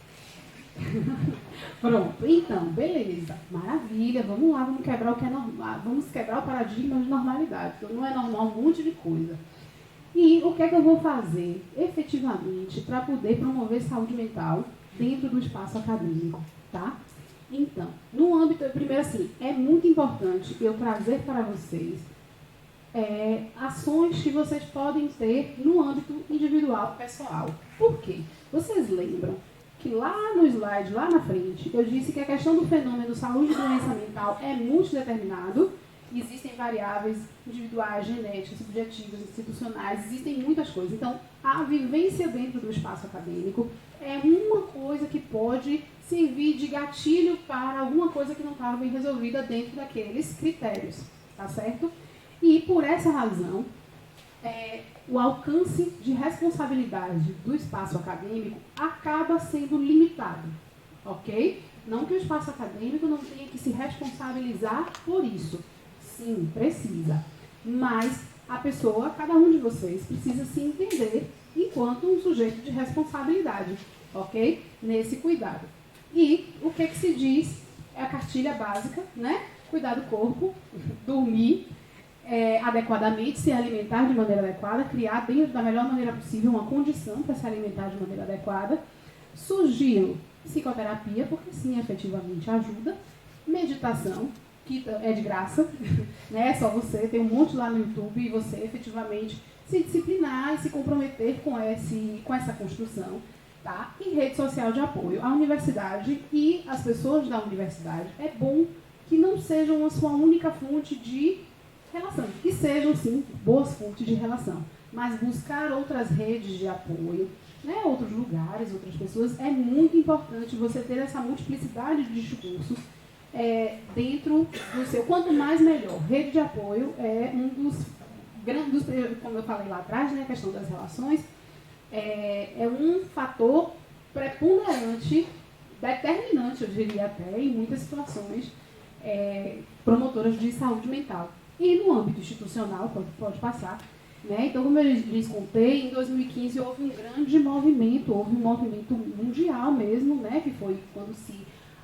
Pronto, então, beleza, maravilha, vamos lá, vamos quebrar o que é normal, vamos quebrar o paradigma de normalidade, porque não é normal um monte de coisa. E o que é que eu vou fazer, efetivamente, para poder promover saúde mental dentro do espaço acadêmico, tá? Então, no âmbito, primeiro assim, é muito importante eu trazer para vocês ações que vocês podem ter no âmbito individual, pessoal. Por quê? Vocês lembram que lá no slide, lá na frente, eu disse que a questão do fenômeno saúde e doença mental é multideterminado, existem variáveis individuais, genéticas, subjetivas, institucionais, existem muitas coisas. Então, a vivência dentro do espaço acadêmico é uma coisa que pode servir de gatilho para alguma coisa que não estava bem resolvida dentro daqueles critérios, tá certo? E, por essa razão, o alcance de responsabilidade do espaço acadêmico acaba sendo limitado, ok? Não que o espaço acadêmico não tenha que se responsabilizar por isso. Sim, precisa. Mas a pessoa, cada um de vocês, precisa se entender enquanto um sujeito de responsabilidade, ok? Nesse cuidado. E o que se diz é a cartilha básica, né? Cuidar do corpo, dormir adequadamente, se alimentar de maneira adequada, criar dentro da melhor maneira possível uma condição para se alimentar de maneira adequada. Sugiro psicoterapia, porque sim, efetivamente ajuda. Meditação, que é de graça, né? É só você, tem um monte lá no YouTube, e você efetivamente se disciplinar e se comprometer com essa construção, tá? E rede social de apoio. A universidade e as pessoas da universidade, é bom que não sejam a sua única fonte de relação, que sejam, sim, boas fontes de relação, mas buscar outras redes de apoio, né? Outros lugares, outras pessoas, é muito importante você ter essa multiplicidade de discursos dentro do seu, quanto mais melhor. Rede de apoio é um dos grandes, como eu falei lá atrás, né, a questão das relações, é um fator preponderante, determinante, eu diria até, em muitas situações promotoras de saúde mental. E no âmbito institucional, pode passar, né? Então, como eu lhes contei, em 2015 houve um grande movimento, houve um movimento mundial mesmo, né, que foi quando se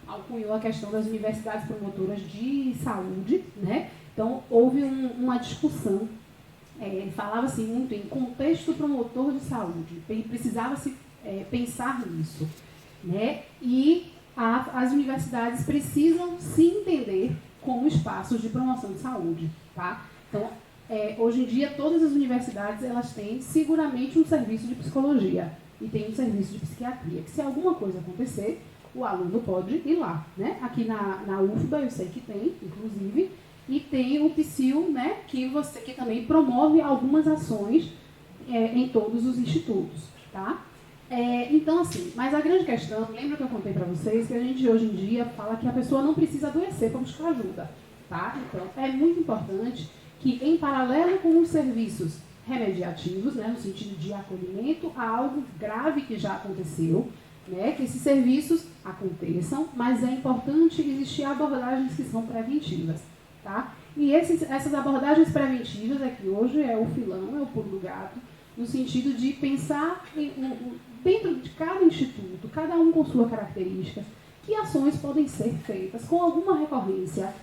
alcunhou a questão das universidades promotoras de saúde, né? Então, houve uma discussão, falava-se muito em contexto promotor de saúde, precisava-se pensar nisso, né? E as universidades precisam se entender como espaços de promoção de saúde, tá? Então, hoje em dia, todas as universidades, elas têm seguramente um serviço de psicologia e tem um serviço de psiquiatria, que se alguma coisa acontecer, o aluno pode ir lá, né? Aqui na UFBA, eu sei que tem, inclusive, e tem o PSIL, né? Que também promove algumas ações em todos os institutos, tá? Então, assim, mas a grande questão, lembra que eu contei para vocês, que a gente hoje em dia fala que a pessoa não precisa adoecer para buscar ajuda, tá? Então, é muito importante que, em paralelo com os serviços remediativos, né, no sentido de acolhimento a algo grave que já aconteceu, né, que esses serviços aconteçam, mas é importante existir abordagens que são preventivas, tá? E essas abordagens preventivas aqui hoje é o filão, é o pulo do gato, no sentido de pensar dentro de cada instituto, cada um com sua característica, que que ações podem ser feitas com alguma recorrência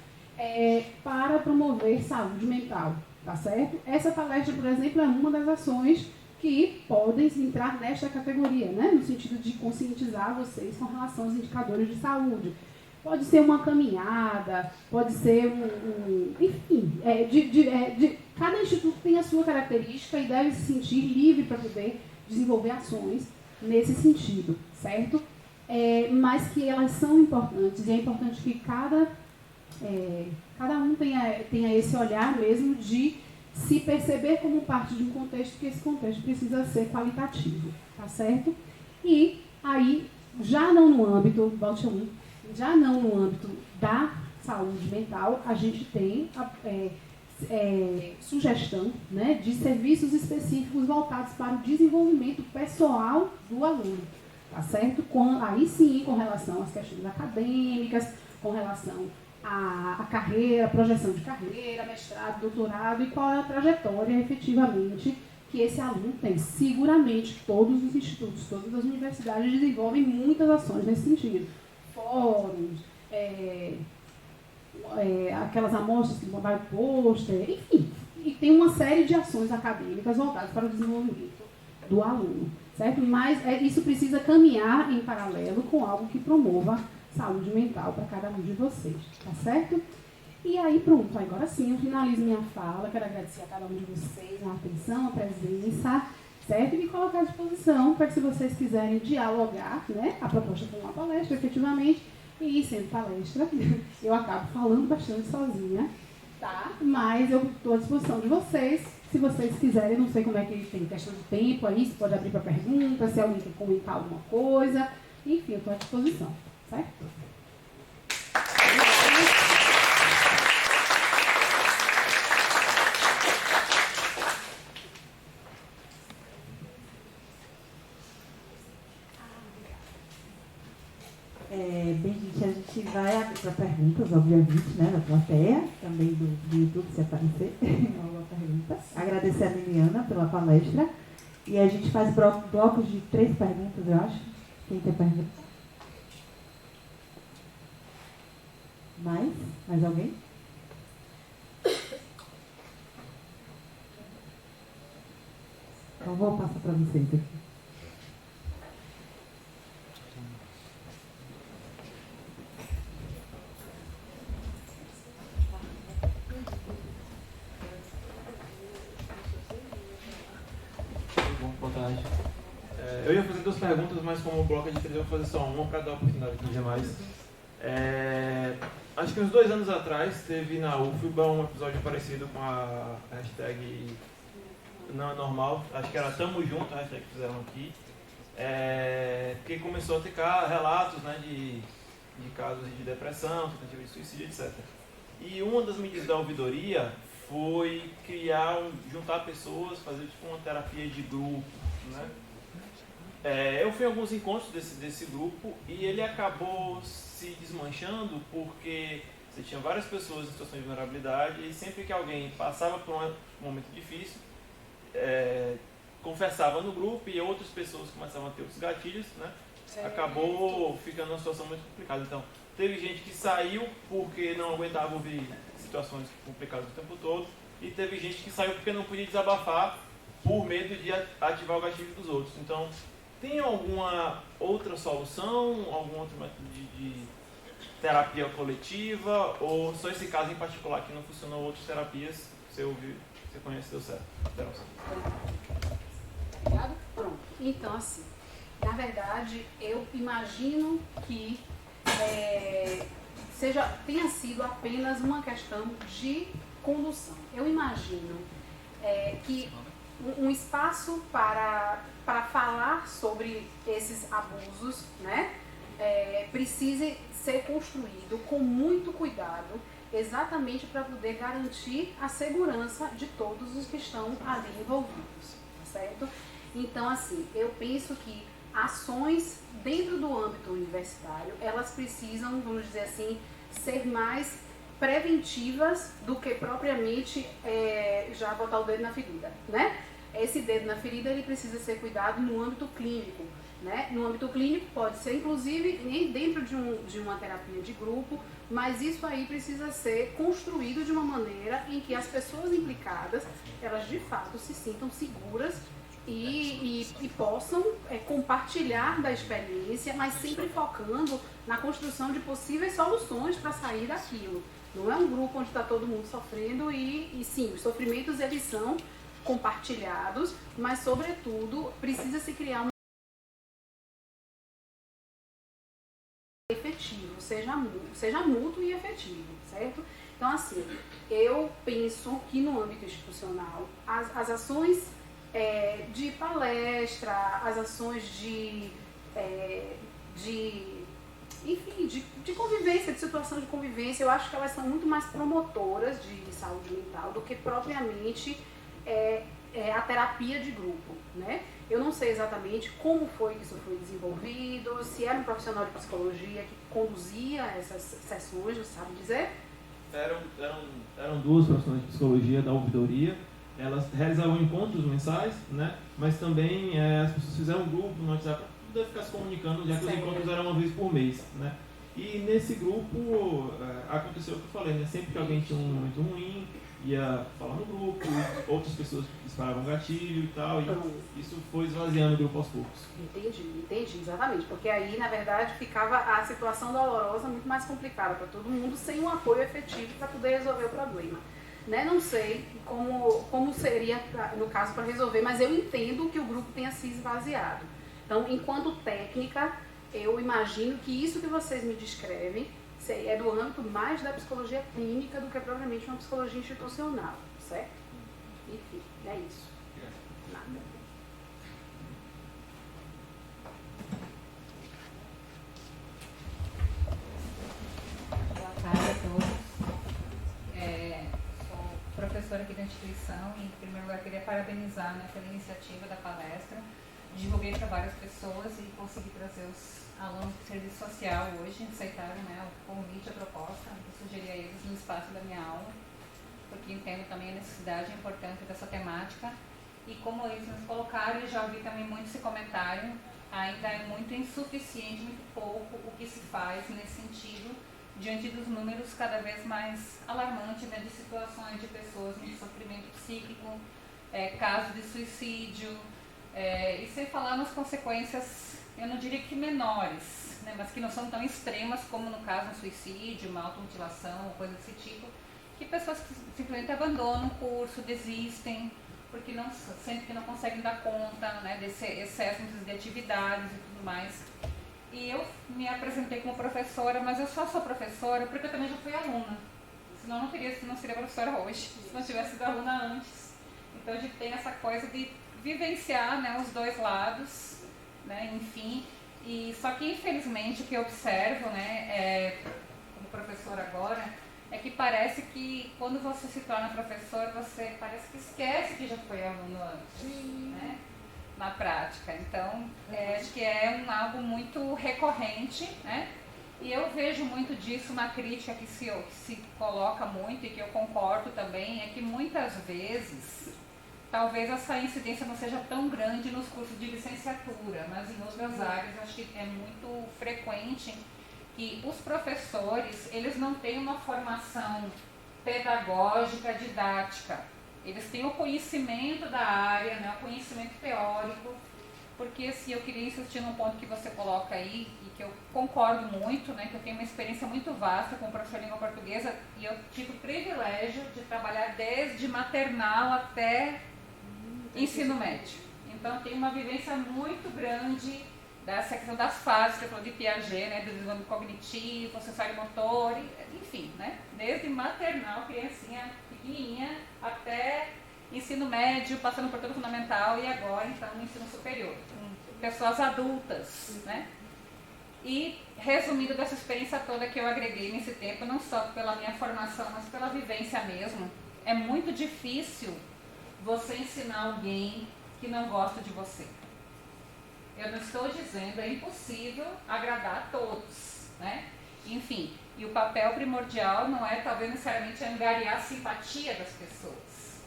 para promover saúde mental, tá certo? Essa palestra, por exemplo, é uma das ações que podem entrar nesta categoria, né? No sentido de conscientizar vocês com relação aos indicadores de saúde. Pode ser uma caminhada, pode ser enfim, cada instituto tem a sua característica e deve se sentir livre para poder desenvolver ações nesse sentido, certo? Mas que elas são importantes e é importante que cada um tenha esse olhar mesmo de se perceber como parte de um contexto, que esse contexto precisa ser qualitativo, tá certo? E aí, já não no âmbito da saúde mental, a gente tem sugestão, né, de serviços específicos voltados para o desenvolvimento pessoal do aluno, tá certo? Aí sim, com relação às questões acadêmicas, com relação à carreira, projeção de carreira, mestrado, doutorado e qual é a trajetória efetivamente que esse aluno tem. Seguramente todos os institutos, todas as universidades desenvolvem muitas ações nesse sentido. Fóruns, aquelas amostras que botaram pôster, enfim. E tem uma série de ações acadêmicas voltadas para o desenvolvimento do aluno, certo? Mas isso precisa caminhar em paralelo com algo que promova saúde mental para cada um de vocês, tá certo? E aí, pronto, agora sim, eu finalizo minha fala, quero agradecer a cada um de vocês a atenção, a presença, certo? E me colocar à disposição para que, se vocês quiserem dialogar, né, a proposta foi uma palestra, efetivamente, e sendo palestra, eu acabo falando bastante sozinha, tá? Mas eu estou à disposição de vocês, se vocês quiserem, não sei como é que tem questão de tempo aí, se pode abrir para pergunta, se alguém quer comentar alguma coisa, enfim, eu estou à disposição, certo? Bem, gente, a gente vai abrir para perguntas, obviamente, né, da plateia, também do YouTube, se aparecer alguma pergunta. Agradecer a Liliana pela palestra. E a gente faz blocos de 3 perguntas, eu acho. Quem tem pergunta? Mais alguém? Então, vou passar para vocês aqui. Boa tarde. Eu ia fazer 2 perguntas, mas como o bloco é de 3, eu vou fazer só uma para dar a oportunidade de demais. Acho que uns 2 anos atrás teve na UFBA um episódio parecido com a hashtag Não é Normal, acho que era Tamo Junto, a hashtag que fizeram aqui, que começou a ficar relatos, né, de casos de depressão, tentativa de suicídio, etc. E uma das medidas da ouvidoria foi juntar pessoas, fazer tipo uma terapia de grupo, né? Eu fui em alguns encontros desse grupo e ele acabou se desmanchando porque você tinha várias pessoas em situação de vulnerabilidade e sempre que alguém passava por um momento difícil, confessava no grupo e outras pessoas começavam a ter outros gatilhos, né? Acabou ficando uma situação muito complicada. Então, teve gente que saiu porque não aguentava ouvir situações complicadas o tempo todo e teve gente que saiu porque não podia desabafar por medo de ativar o gatilho dos outros. Então, tem alguma outra solução, algum outro método de terapia coletiva ou só esse caso em particular que não funcionou, outras terapias você ouviu, você conhece, deu certo? Obrigado? Pronto. Então, assim, na verdade, eu imagino que tenha sido apenas uma questão de condução. Eu imagino que um espaço para falar sobre esses abusos, né, precise ser construído com muito cuidado, exatamente para poder garantir a segurança de todos os que estão ali envolvidos, certo? Então, assim, eu penso que ações dentro do âmbito universitário, elas precisam, vamos dizer assim, ser mais preventivas do que propriamente já botar o dedo na ferida, né? Esse dedo na ferida, ele precisa ser cuidado no âmbito clínico. Né? No âmbito clínico pode ser, inclusive, nem dentro de uma terapia de grupo, mas isso aí precisa ser construído de uma maneira em que as pessoas implicadas, elas de fato se sintam seguras e possam compartilhar da experiência, mas sempre focando na construção de possíveis soluções para sair daquilo. Não é um grupo onde está todo mundo sofrendo e sim, os sofrimentos eles são compartilhados, mas sobretudo precisa se criar um efetivo, seja mútuo e efetivo, certo? Então, assim, eu penso que no âmbito institucional, as ações de palestra, as ações de convivência, de situação de convivência, eu acho que elas são muito mais promotoras de saúde mental do que propriamente a terapia de grupo, né? Eu não sei exatamente como foi que isso foi desenvolvido, se era um profissional de psicologia que conduzia essas sessões, você sabe dizer? Eram duas profissionais de psicologia da ouvidoria, elas realizavam encontros mensais, né? Mas também as pessoas fizeram um grupo no WhatsApp para poder ficar se comunicando, já que os encontros eram uma vez por mês, né? E nesse grupo aconteceu o que eu falei, né? Sempre que alguém tinha um momento ruim, ia falar no grupo, outras pessoas disparavam gatilho e tal, e isso foi esvaziando o grupo aos poucos. Entendi, exatamente, porque aí, na verdade, ficava a situação dolorosa muito mais complicada para todo mundo, sem um apoio efetivo para poder resolver o problema. Né? Não sei como seria, no caso, para resolver, mas eu entendo que o grupo tenha se esvaziado. Então, enquanto técnica, eu imagino que isso que vocês me descrevem é do âmbito mais da psicologia clínica do que propriamente uma psicologia institucional, certo? Enfim, é isso. Nada. Boa tarde a todos. Sou professora aqui da instituição e, em primeiro lugar, queria parabenizar, né, pela iniciativa da palestra. Divulguei para várias pessoas e consegui trazer os alunos do serviço social hoje, aceitaram, né, o convite, a proposta, eu sugeri a eles no espaço da minha aula, porque entendo também a necessidade e a importância dessa temática. E como eles nos colocaram, e já ouvi também muito esse comentário, ainda é muito insuficiente, muito pouco o que se faz nesse sentido, diante dos números cada vez mais alarmantes, né, de situações de pessoas em sofrimento psíquico, casos de suicídio, e sem falar nas consequências, eu não diria que menores, né, mas que não são tão extremas como no caso um suicídio, uma automutilação, coisa desse tipo, que pessoas que simplesmente abandonam o curso, desistem, porque sentem que não conseguem dar conta, né, desse excesso de atividades e tudo mais. E eu me apresentei como professora, mas eu só sou professora porque eu também já fui aluna, senão não seria professora hoje, se não tivesse sido aluna antes. Então a gente tem essa coisa de vivenciar, né, os dois lados, né, enfim, e só que infelizmente o que eu observo, né, como professora agora, é que parece que quando você se torna professor, você parece que esquece que já foi aluno antes, né, na prática. Então, acho que é algo muito recorrente, né, e eu vejo muito disso, uma crítica que se coloca muito e que eu concordo também, é que muitas vezes talvez essa incidência não seja tão grande nos cursos de licenciatura, mas em outras áreas eu acho que é muito frequente que os professores, eles não têm uma formação pedagógica, didática. Eles têm o conhecimento da área, né, o conhecimento teórico, porque assim, eu queria insistir num ponto que você coloca aí, e que eu concordo muito, né, que eu tenho uma experiência muito vasta como professora de língua portuguesa, e eu tive o privilégio de trabalhar desde maternal até ensino médio. Então, eu tenho uma vivência muito grande dessa questão das fases, que eu falo de Piaget, né, do desenvolvimento cognitivo, sensório motor, enfim, né, desde maternal, criancinha pequenininha, até ensino médio, passando por todo o fundamental e agora, então, no ensino superior, com pessoas adultas, né. E, resumindo dessa experiência toda que eu agreguei nesse tempo, não só pela minha formação, mas pela vivência mesmo, é muito difícil você ensinar alguém que não gosta de você. Eu não estou dizendo, é impossível agradar a todos, né? Enfim, e o papel primordial não é talvez necessariamente angariar a simpatia das pessoas.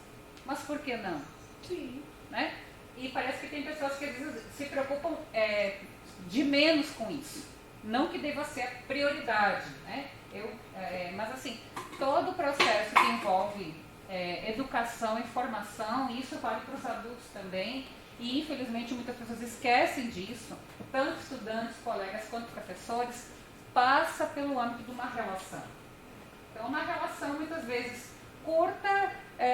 Mas por que não? Sim. Né? E parece que tem pessoas que às vezes se preocupam de menos com isso. Não que deva ser a prioridade, né? Mas assim, todo o processo que envolve educação e formação, isso vale para os adultos também, e infelizmente muitas pessoas esquecem disso, tanto estudantes, colegas quanto professores, passa pelo âmbito de uma relação. Então, uma relação muitas vezes curta,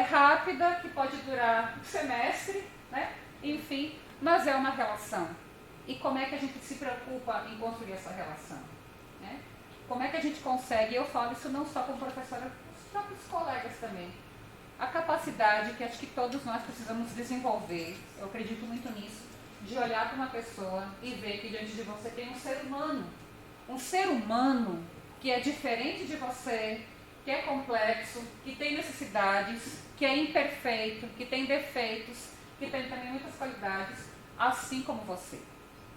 rápida, que pode durar um semestre, né? Enfim, mas é uma relação. E como é que a gente se preocupa em construir essa relação? Né? Como é que a gente consegue, eu falo isso não só como professora, os próprios colegas também, a capacidade que acho que todos nós precisamos desenvolver, eu acredito muito nisso, de olhar para uma pessoa e ver que diante de você tem um ser humano que é diferente de você, que é complexo, que tem necessidades, que é imperfeito, que tem defeitos, que tem também muitas qualidades, assim como você.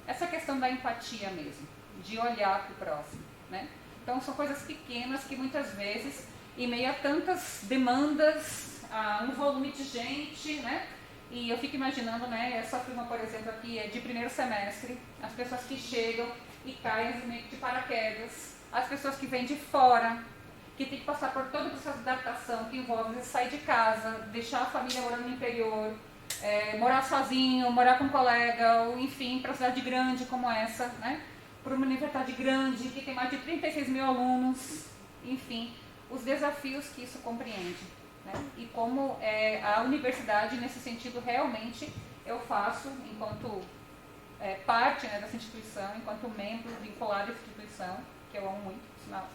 Essa questão da empatia mesmo, de olhar para o próximo, né? Então são coisas pequenas que muitas vezes, em meio a tantas demandas, a um volume de gente, né? E eu fico imaginando, né? Essa turma, por exemplo, aqui é de primeiro semestre, as pessoas que chegam e caem meio que de paraquedas, as pessoas que vêm de fora, que tem que passar por todo o processo de adaptação, que envolve sair de casa, deixar a família morando no interior, morar sozinho, morar com um colega, ou enfim, para uma cidade grande como essa, né? Para uma universidade grande, que tem mais de 36 mil alunos, enfim, os desafios que isso compreende. Né? E como a universidade, nesse sentido, realmente eu faço, enquanto parte, né, dessa instituição, enquanto membro vinculado à instituição, que eu amo muito, por sinal,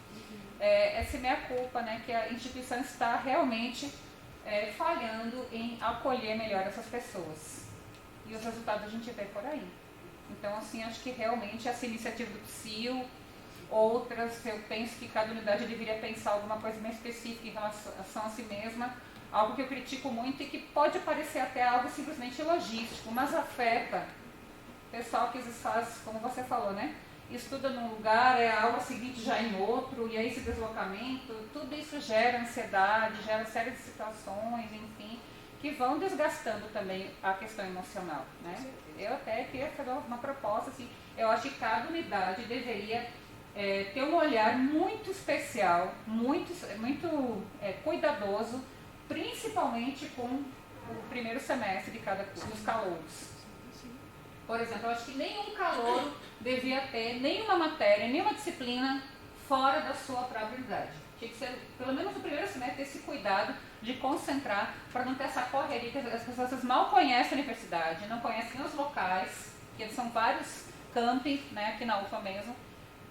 essa meia-culpa, né, que a instituição está realmente falhando em acolher melhor essas pessoas. E os resultados a gente vê por aí. Então, assim, acho que realmente essa iniciativa do PSIL, outras, eu penso que cada unidade deveria pensar alguma coisa mais específica em relação a si mesma, algo que eu critico muito e que pode parecer até algo simplesmente logístico, mas afeta o pessoal que às vezes faz, como você falou, né? Estuda num lugar, a aula seguinte já em outro, e aí esse deslocamento, tudo isso gera ansiedade, gera série de situações, enfim, que vão desgastando também a questão emocional, né? Eu até queria fazer uma proposta, assim, eu acho que cada unidade deveria ter um olhar muito especial, muito cuidadoso, principalmente com o primeiro semestre de cada curso, dos calouros. Por exemplo, eu acho que nenhum calouro devia ter nenhuma matéria, nenhuma disciplina fora da sua própria unidade. Tinha que ser, pelo menos no primeiro semestre, ter esse cuidado de concentrar para não ter essa correria, que as pessoas mal conhecem a universidade, não conhecem os locais, que são vários campi, né, aqui na UFA mesmo,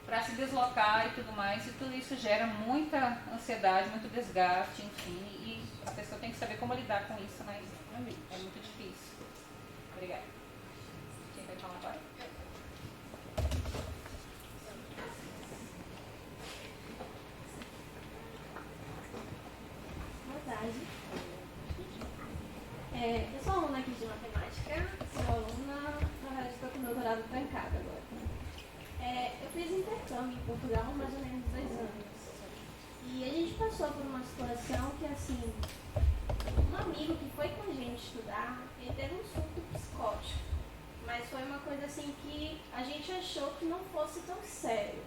para se deslocar e tudo mais, e tudo isso gera muita ansiedade, muito desgaste, enfim, e a pessoa tem que saber como lidar com isso, mas é muito difícil. Obrigada. Quem vai falar agora? Boa tarde. Eu sou aluna aqui de matemática, sou aluna, na verdade estou com o doutorado trancado agora. Eu fiz intercâmbio em Portugal há mais ou menos 2 anos. E a gente passou por uma situação que, assim, um amigo que foi com a gente estudar, ele teve um surto psicótico. Mas foi uma coisa assim que a gente achou que não fosse tão sério.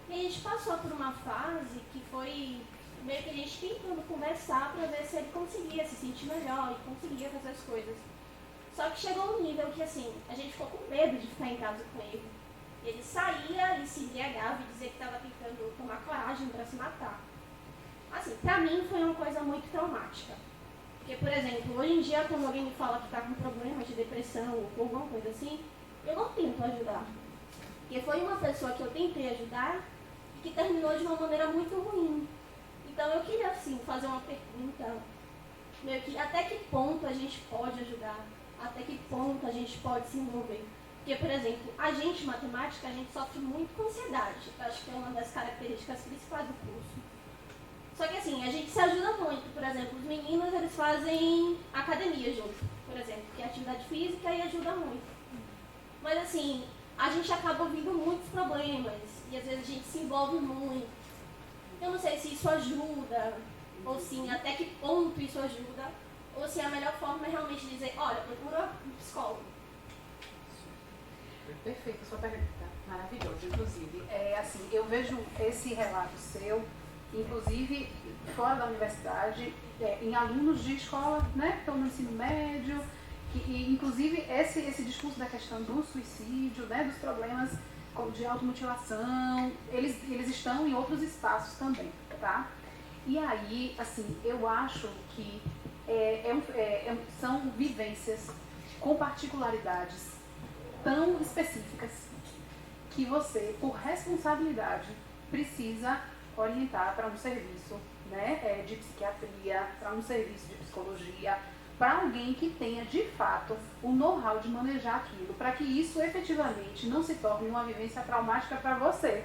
E a gente passou por uma fase que foi meio que a gente tentando conversar para ver se ele conseguia se sentir melhor e conseguia fazer as coisas. Só que chegou um nível que, assim, a gente ficou com medo de ficar em casa com ele. Ele saía e se embriagava e dizia que estava tentando tomar coragem para se matar. Assim, pra mim foi uma coisa muito traumática. Porque, por exemplo, hoje em dia quando alguém me fala que está com problemas de depressão ou alguma coisa assim, eu não tento ajudar. Porque foi uma pessoa que eu tentei ajudar e que terminou de uma maneira muito ruim. Então eu queria, assim, fazer uma pergunta, meio que até que ponto a gente pode ajudar, até que ponto a gente pode se envolver. Porque, por exemplo, a gente, matemática, a gente sofre muito com ansiedade. Eu acho que é uma das características principais do curso. Só que, assim, a gente se ajuda muito. Por exemplo, os meninos, eles fazem academia junto, por exemplo, que é atividade física e ajuda muito. Mas, assim, a gente acaba ouvindo muitos problemas e, às vezes, a gente se envolve muito. Eu não sei se isso ajuda, ou sim, até que ponto isso ajuda, ou se a melhor forma é realmente dizer, olha, procura um psicólogo. Perfeito, sua pergunta, maravilhosa, inclusive. Assim, eu vejo esse relato seu, inclusive fora da universidade, em alunos de escola, né, que estão no ensino médio, e inclusive esse discurso da questão do suicídio, né, dos problemas de automutilação, eles estão em outros espaços também, tá? E aí, assim, eu acho que são vivências com particularidades tão específicas que você, por responsabilidade, precisa orientar para um serviço, né, de psiquiatria, para um serviço de psicologia, para alguém que tenha, de fato, o know-how de manejar aquilo, para que isso efetivamente não se torne uma vivência traumática para você,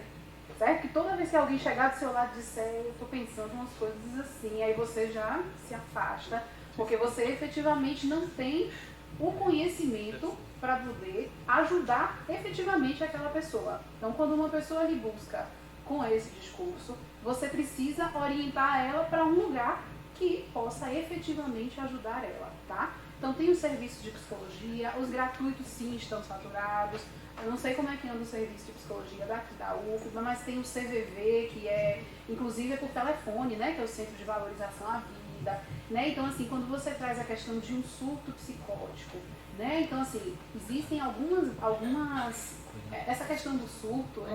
certo? Que toda vez que alguém chegar do seu lado e disser, eu estou pensando umas coisas assim, aí você já se afasta, porque você efetivamente não tem o conhecimento para poder ajudar efetivamente aquela pessoa. Então, quando uma pessoa lhe busca com esse discurso, você precisa orientar ela para um lugar que possa efetivamente ajudar ela, tá? Então, tem o serviço de psicologia, os gratuitos sim estão saturados. Eu não sei como é que anda o serviço de psicologia daqui da UFBA, mas tem o CVV, que inclusive é por telefone, né? Que é o Centro de Valorização à Vida, né? Então, assim, quando você traz a questão de um surto psicótico, né? Então, assim, existem algumas essa questão do surto é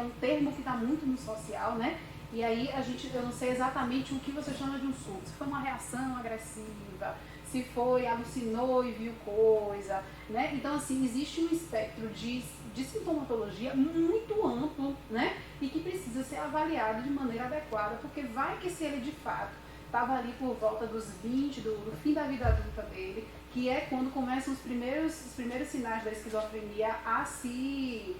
um termo que está muito no social, né? E aí eu não sei exatamente o que você chama de um surto. Se foi uma reação agressiva, se foi alucinou e viu coisa, né? Então, assim, existe um espectro de sintomatologia muito amplo, né? E que precisa ser avaliado de maneira adequada, porque vai que se ele de fato estava ali por volta dos 20, do fim da vida adulta dele, que é quando começam os primeiros sinais da esquizofrenia a se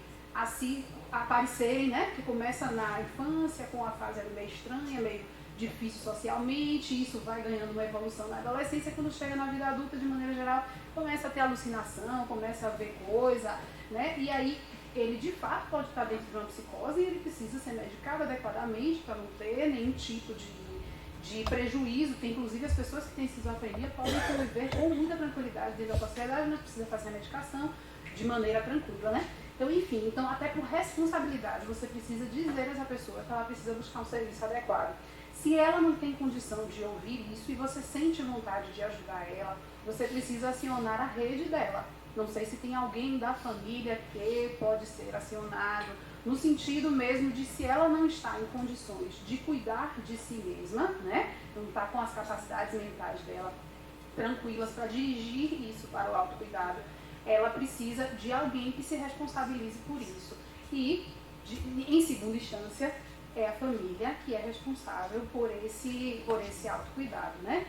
aparecerem, né? Que começa na infância, com a fase ali meio estranha, meio difícil socialmente, isso vai ganhando uma evolução na adolescência, quando chega na vida adulta, de maneira geral, começa a ter alucinação, começa a ver coisa, né? E aí ele de fato pode estar dentro de uma psicose e ele precisa ser medicado adequadamente para não ter nenhum tipo de prejuízo, que inclusive as pessoas que têm esquizofrenia podem conviver com muita tranquilidade dentro da sociedade, mas precisa fazer a medicação de maneira tranquila, né? Então, enfim, até por responsabilidade, você precisa dizer a essa pessoa que ela precisa buscar um serviço adequado. Se ela não tem condição de ouvir isso e você sente vontade de ajudar ela, você precisa acionar a rede dela. Não sei se tem alguém da família que pode ser acionado, no sentido mesmo de se ela não está em condições de cuidar de si mesma, né? Não está com as capacidades mentais dela tranquilas para dirigir isso para o autocuidado, ela precisa de alguém que se responsabilize por isso. E, em segunda instância, é a família que é responsável por esse autocuidado, né?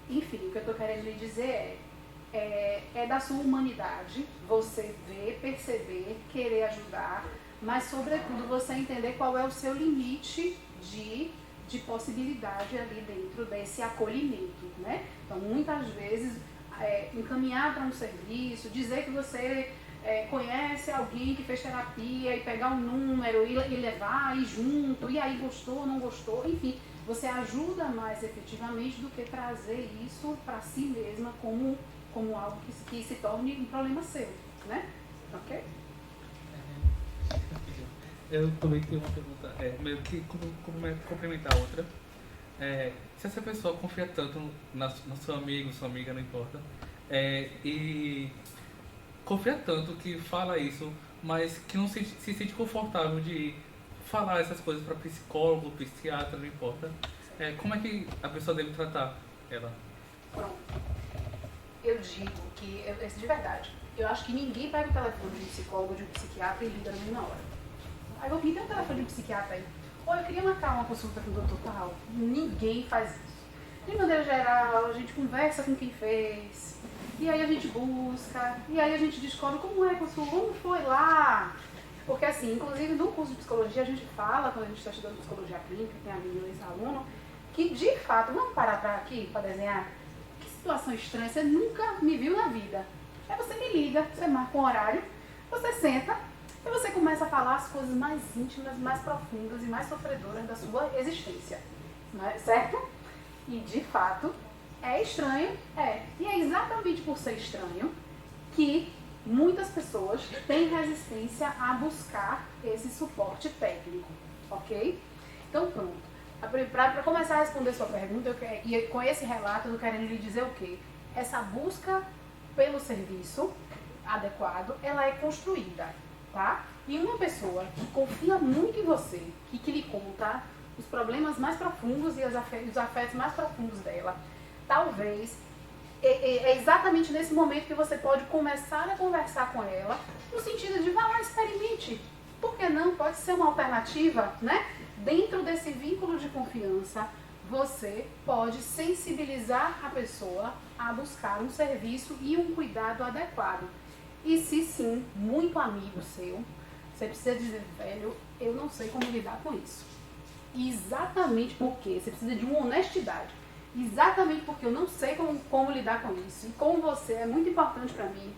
Enfim, o que eu estou querendo lhe dizer é da sua humanidade você ver, perceber, querer ajudar, mas, sobretudo, você entender qual é o seu limite de possibilidade ali dentro desse acolhimento, né? Então, muitas vezes, encaminhar para um serviço, dizer que você conhece alguém que fez terapia e pegar um número e levar, ir junto, e aí gostou, não gostou, enfim, você ajuda mais efetivamente do que trazer isso para si mesma como algo que se torne um problema seu, né? Ok? Eu também tenho uma pergunta, meio que complementar a outra. Se essa pessoa confia tanto no seu amigo, sua amiga, não importa, e confia tanto que fala isso, mas que não se sente confortável de falar essas coisas para psicólogo, psiquiatra, não importa, como é que a pessoa deve tratar ela? Pronto. Eu digo que, de verdade, eu acho que ninguém pega o telefone de um psicólogo, de um psiquiatra e liga na mesma hora. Aí eu vi, tem um telefone de um psiquiatra aí. Ou eu queria marcar uma consulta com o doutor tal. Ninguém faz isso. De maneira geral, a gente conversa com quem fez, e aí a gente busca, e aí a gente descobre como foi lá. Porque assim, inclusive no curso de psicologia a gente fala, quando a gente está estudando psicologia clínica, tem a menina e esse aluno, que de fato, vamos parar para desenhar? Que situação estranha, você nunca me viu na vida. Aí você me liga, você marca um horário, você senta, e você começa a falar as coisas mais íntimas, mais profundas e mais sofredoras da sua existência. Não é? Certo? E, de fato, É estranho? É. E é exatamente por ser estranho que muitas pessoas têm resistência a buscar esse suporte técnico, ok? Então, pronto. Para começar a responder sua pergunta, e com esse relato eu quero lhe dizer o quê? Essa busca pelo serviço adequado, ela é construída, tá? E uma pessoa que confia muito em você, que lhe conta os problemas mais profundos e os afetos mais profundos dela, talvez é exatamente nesse momento que você pode começar a conversar com ela, no sentido de, vá lá, experimente. Por que não? Pode ser uma alternativa, né? Dentro desse vínculo de confiança, você pode sensibilizar a pessoa a buscar um serviço e um cuidado adequado. E se sim, muito amigo seu, você precisa dizer, velho, eu não sei como lidar com isso. Exatamente porque você precisa de uma honestidade. Exatamente porque eu não sei como lidar com isso. E como você é muito importante para mim,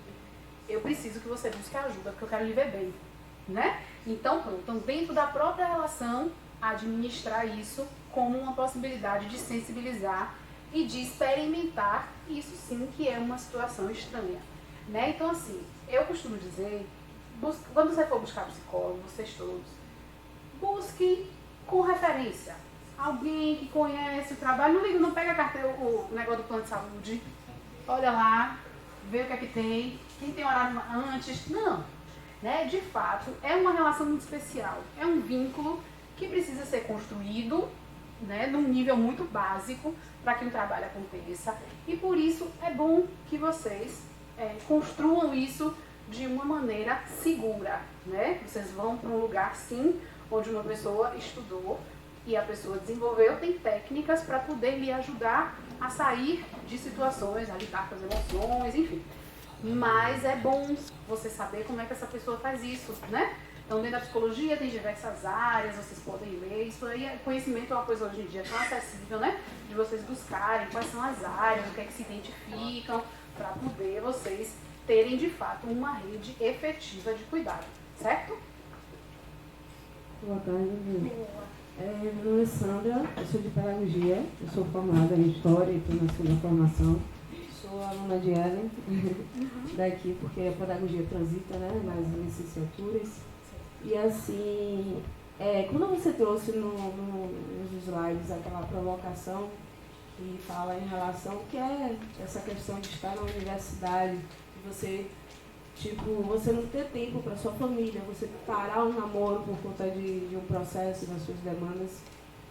eu preciso que você busque ajuda, porque eu quero lhe ver bem, né? Então, pronto. Então, dentro da própria relação, administrar isso como uma possibilidade de sensibilizar e de experimentar isso sim que é uma situação estranha, né? Então, assim, eu costumo dizer, quando você for buscar psicólogo, vocês todos, busque com referência. Alguém que conhece o trabalho, não liga, não pega a carteira, o negócio do plano de saúde, olha lá, vê o que é que tem, quem tem horário antes, não. Né? De fato, é uma relação muito especial, é um vínculo que precisa ser construído, né, num nível muito básico para que um trabalho aconteça, e por isso é bom que vocês construam isso de uma maneira segura, né? Vocês vão para um lugar, sim, onde uma pessoa estudou e a pessoa desenvolveu, tem técnicas para poder lhe ajudar a sair de situações, a lidar com as emoções, enfim. Mas é bom você saber como é que essa pessoa faz isso, né? Então, dentro da psicologia tem diversas áreas, vocês podem ler. Isso aí, conhecimento é uma coisa hoje em dia tão acessível, né? De vocês buscarem quais são as áreas, o que é que se identificam, para poder vocês terem, de fato, uma rede efetiva de cuidado, certo? Boa tarde, meu nome é Sandra, eu sou de pedagogia, eu sou formada em História e estou na segunda formação. Sou aluna de Ellen, daqui, porque a pedagogia transita, né, nas licenciaturas. E assim, quando você trouxe nos slides aquela provocação que fala em relação que é essa questão de estar na universidade, de você, você não ter tempo para sua família, você parar um namoro por conta de um processo, das suas demandas,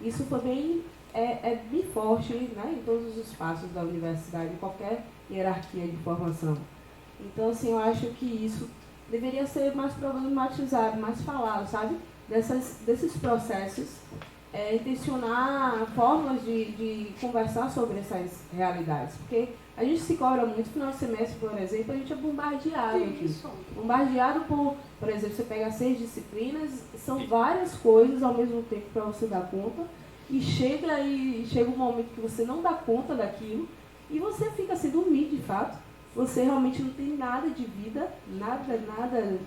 isso foi bem forte, né, em todos os espaços da universidade, em qualquer hierarquia de formação. Então, assim, eu acho que isso deveria ser mais problematizado, mais falado, sabe? Desses processos, intencionar formas de conversar sobre essas realidades. Porque a gente se cobra muito, no final de semestre, por exemplo, a gente é bombardeado aqui. Bombardeado por exemplo, você pega 6 disciplinas, são várias coisas ao mesmo tempo para você dar conta, e chega um momento que você não dá conta daquilo, e você fica sem dormir, de fato. Você realmente não tem nada de vida, nada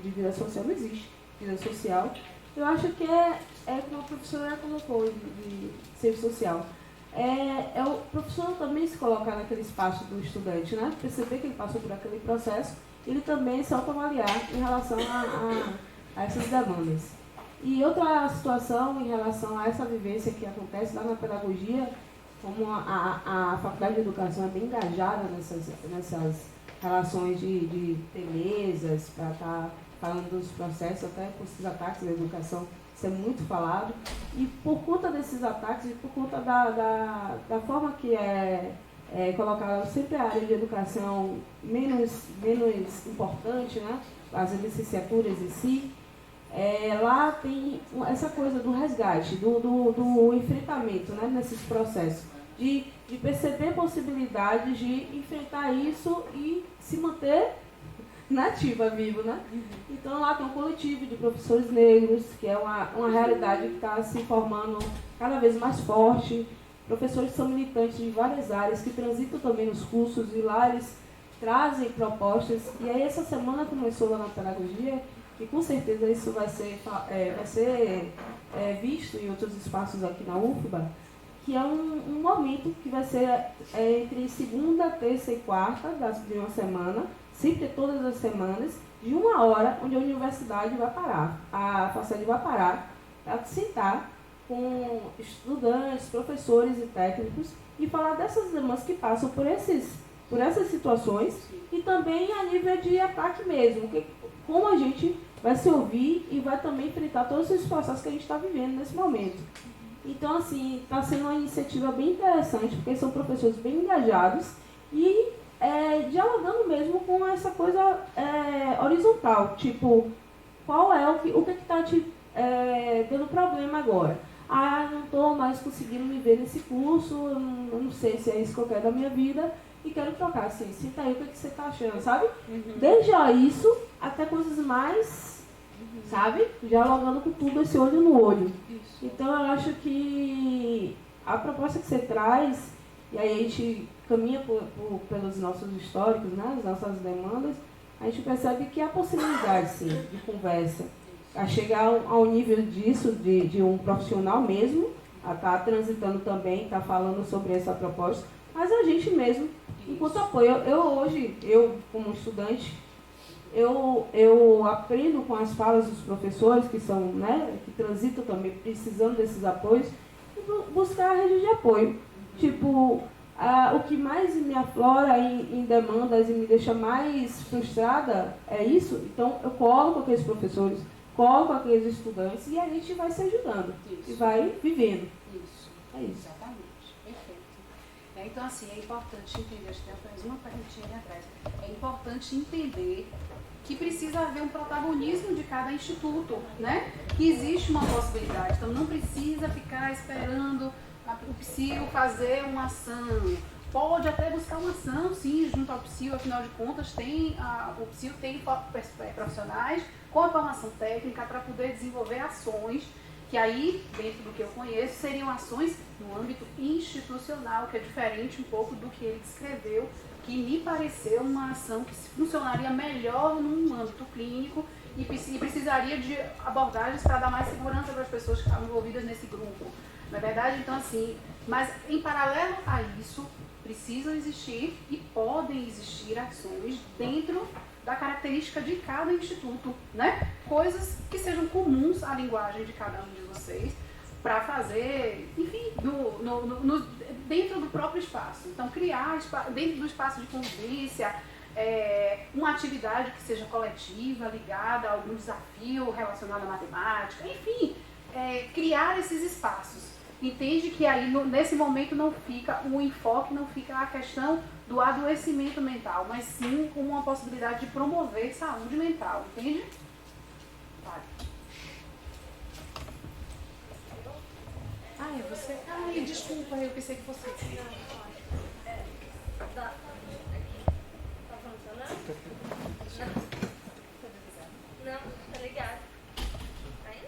de vida social, não existe vida social. Eu acho que como a professora colocou, de serviço social. O professor também se colocar naquele espaço do estudante, né? Perceber que ele passou por aquele processo, ele também se autoavaliar em relação a essas demandas. E outra situação em relação a essa vivência que acontece lá na pedagogia, como a Faculdade de Educação é bem engajada nessas relações de ter mesas para estar falando dos processos, até com esses ataques da educação, isso é muito falado. E por conta desses ataques e por conta da forma que é colocada sempre a área de educação menos importante, né? As licenciaturas em si, lá tem essa coisa do resgate, do enfrentamento, né, nesses processos, de perceber possibilidades de enfrentar isso e se manter nativa, vivo, né? Então lá tem um coletivo de professores negros, que é uma realidade que está se formando cada vez mais forte. Professores que são militantes de várias áreas, que transitam também nos cursos, e lá eles trazem propostas. E aí essa semana começou lá na pedagogia, e com certeza isso vai ser visto em outros espaços aqui na UFBA, que é um momento que vai ser entre segunda, terça e quarta de uma semana, sempre todas as semanas, de 1 hora, onde a universidade vai parar, a faculdade vai parar, para sentar com estudantes, professores e técnicos e falar dessas demandas que passam por essas situações e também a nível de ataque mesmo, como a gente vai se ouvir e vai também enfrentar todos esses processos que a gente está vivendo nesse momento. Então, assim, está sendo uma iniciativa bem interessante, porque são professores bem engajados e dialogando mesmo com essa coisa horizontal, tipo, qual é o que está te dando problema agora? Ah, não estou mais conseguindo me ver nesse curso, eu não sei se é isso que eu quero da minha vida e quero trocar, assim, senta aí, o que você está achando, sabe? Desde isso até coisas mais, sabe? Dialogando com tudo, esse olho no olho. Então, eu acho que a proposta que você traz, e aí a gente caminha pelos nossos históricos, né, as nossas demandas, a gente percebe que há possibilidade, sim, de conversa, a chegar ao nível disso, de um profissional mesmo, a estar transitando também, estar falando sobre essa proposta, mas a gente mesmo, enquanto apoio. Eu como estudante, eu aprendo com as falas dos professores que são, né, que transitam também precisando desses apoios, e buscar a rede de apoio. Tipo, o que mais me aflora em demandas e me deixa mais frustrada é isso. Então, eu colo com aqueles professores, colo com aqueles estudantes e a gente vai se ajudando e vai vivendo. Isso. É isso. Exatamente. Perfeito. Então, assim, é importante entender, acho que tem apenas uma perguntinha ali atrás, é importante entender que precisa haver um protagonismo de cada instituto, né? Que existe uma possibilidade, então não precisa ficar esperando o PSIO fazer uma ação. Pode até buscar uma ação, sim, junto ao PSIO, afinal de contas, o PSIO tem profissionais com a formação técnica para poder desenvolver ações que aí, dentro do que eu conheço, seriam ações no âmbito institucional, que é diferente um pouco do que ele descreveu, que me pareceu uma ação que funcionaria melhor num âmbito clínico e precisaria de abordagens para dar mais segurança para as pessoas que estavam envolvidas nesse grupo. Não é verdade? Então, assim, mas em paralelo a isso, precisam existir e podem existir ações dentro da característica de cada instituto, né? Coisas que sejam comuns à linguagem de cada um de vocês, para fazer, enfim, dentro do próprio espaço. Então, criar, dentro do espaço de convivência, uma atividade que seja coletiva, ligada a algum desafio relacionado à matemática, enfim, criar esses espaços. Entende que aí, nesse momento, o enfoque não fica a questão do adoecimento mental, mas sim uma possibilidade de promover saúde mental, entende? Vale. É você? Desculpa, eu pensei que fosse. Tá funcionando? Não, tá ligado. Aí?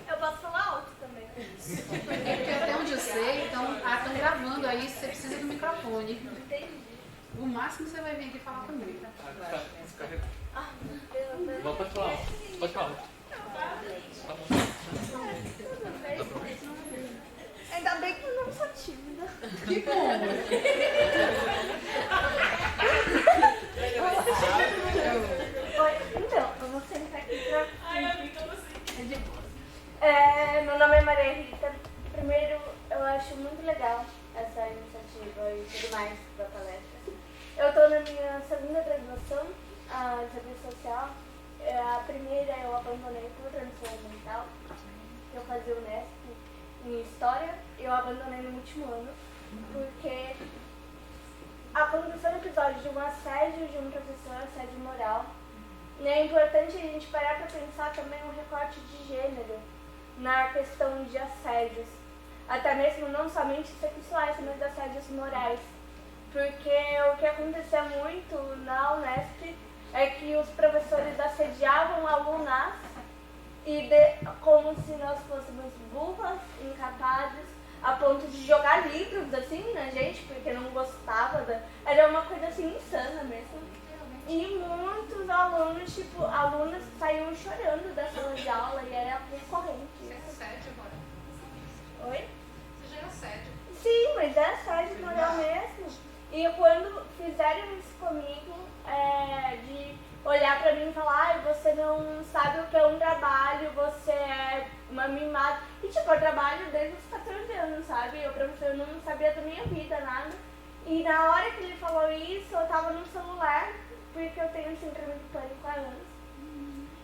Eu posso falar alto também. Porque até onde eu sei, então, estão gravando aí, você precisa do microfone. Entendi. O máximo você vai vir aqui falar comigo. Ah, meu Deus. Pode falar alto. Pode falar alto. Ainda bem que eu não sou tímida. Que bom! Oi, então, eu vou sentar aqui pra... É de boa. Meu nome é Maria Rita. Primeiro, eu acho muito legal essa iniciativa e tudo mais da palestra. Eu estou na minha segunda graduação de serviço social. A primeira eu abandonei por transtorno mental, que eu fazia o Unesp em História. Eu abandonei no último ano, porque aconteceu um episódio de um assédio de um professor, assédio moral. E é importante a gente parar para pensar também um recorte de gênero na questão de assédios. Até mesmo não somente sexuais, mas assédios morais. Porque o que acontecia muito na Unesp é que os professores assediavam alunas como se nós fôssemos burras, incapazes, a ponto de jogar livros assim na gente, porque não gostava Era uma coisa assim insana mesmo. E muitos alunos, alunas saíam chorando da sala de aula e era recorrente. Sexo 7 agora. Oi? assédio. Sim, mas é assédio moral mesmo. E quando fizeram isso comigo, de olhar pra mim e falar, ai, você não sabe o que é um trabalho, você é uma mimada. E tipo, eu trabalho desde os 14 anos, sabe? O professor não sabia da minha vida, nada. E na hora que ele falou isso, eu tava no celular, porque eu tenho síndrome de pânico há anos.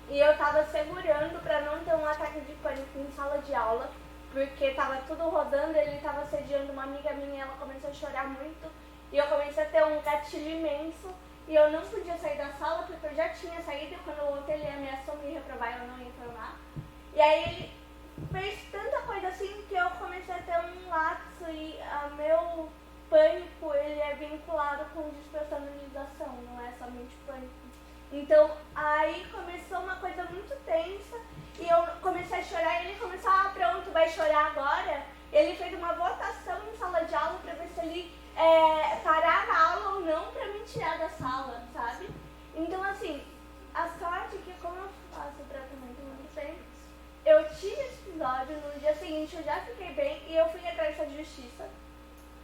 E eu tava segurando pra não ter um ataque de pânico em sala de aula, porque tava tudo rodando, ele tava assediando uma amiga minha e ela começou a chorar muito. E eu comecei a ter um gatilho imenso. E eu não podia sair da sala porque eu já tinha saído e quando eu voltei ele ameaçou me reprovar e eu não ia informar. E aí ele fez tanta coisa assim que eu comecei a ter um lapso e meu pânico ele é vinculado com despersonalização, não é somente pânico. Então aí começou uma coisa muito tensa e eu comecei a chorar e ele começou, pronto, vai chorar agora. Ele fez uma votação em sala de aula para ver se ele parar a aula ou não pra me tirar da sala, sabe? Então assim, a sorte é que como eu faço tratamento muito tempo, eu tive esse episódio, no dia seguinte eu já fiquei bem e eu fui atrás da justiça,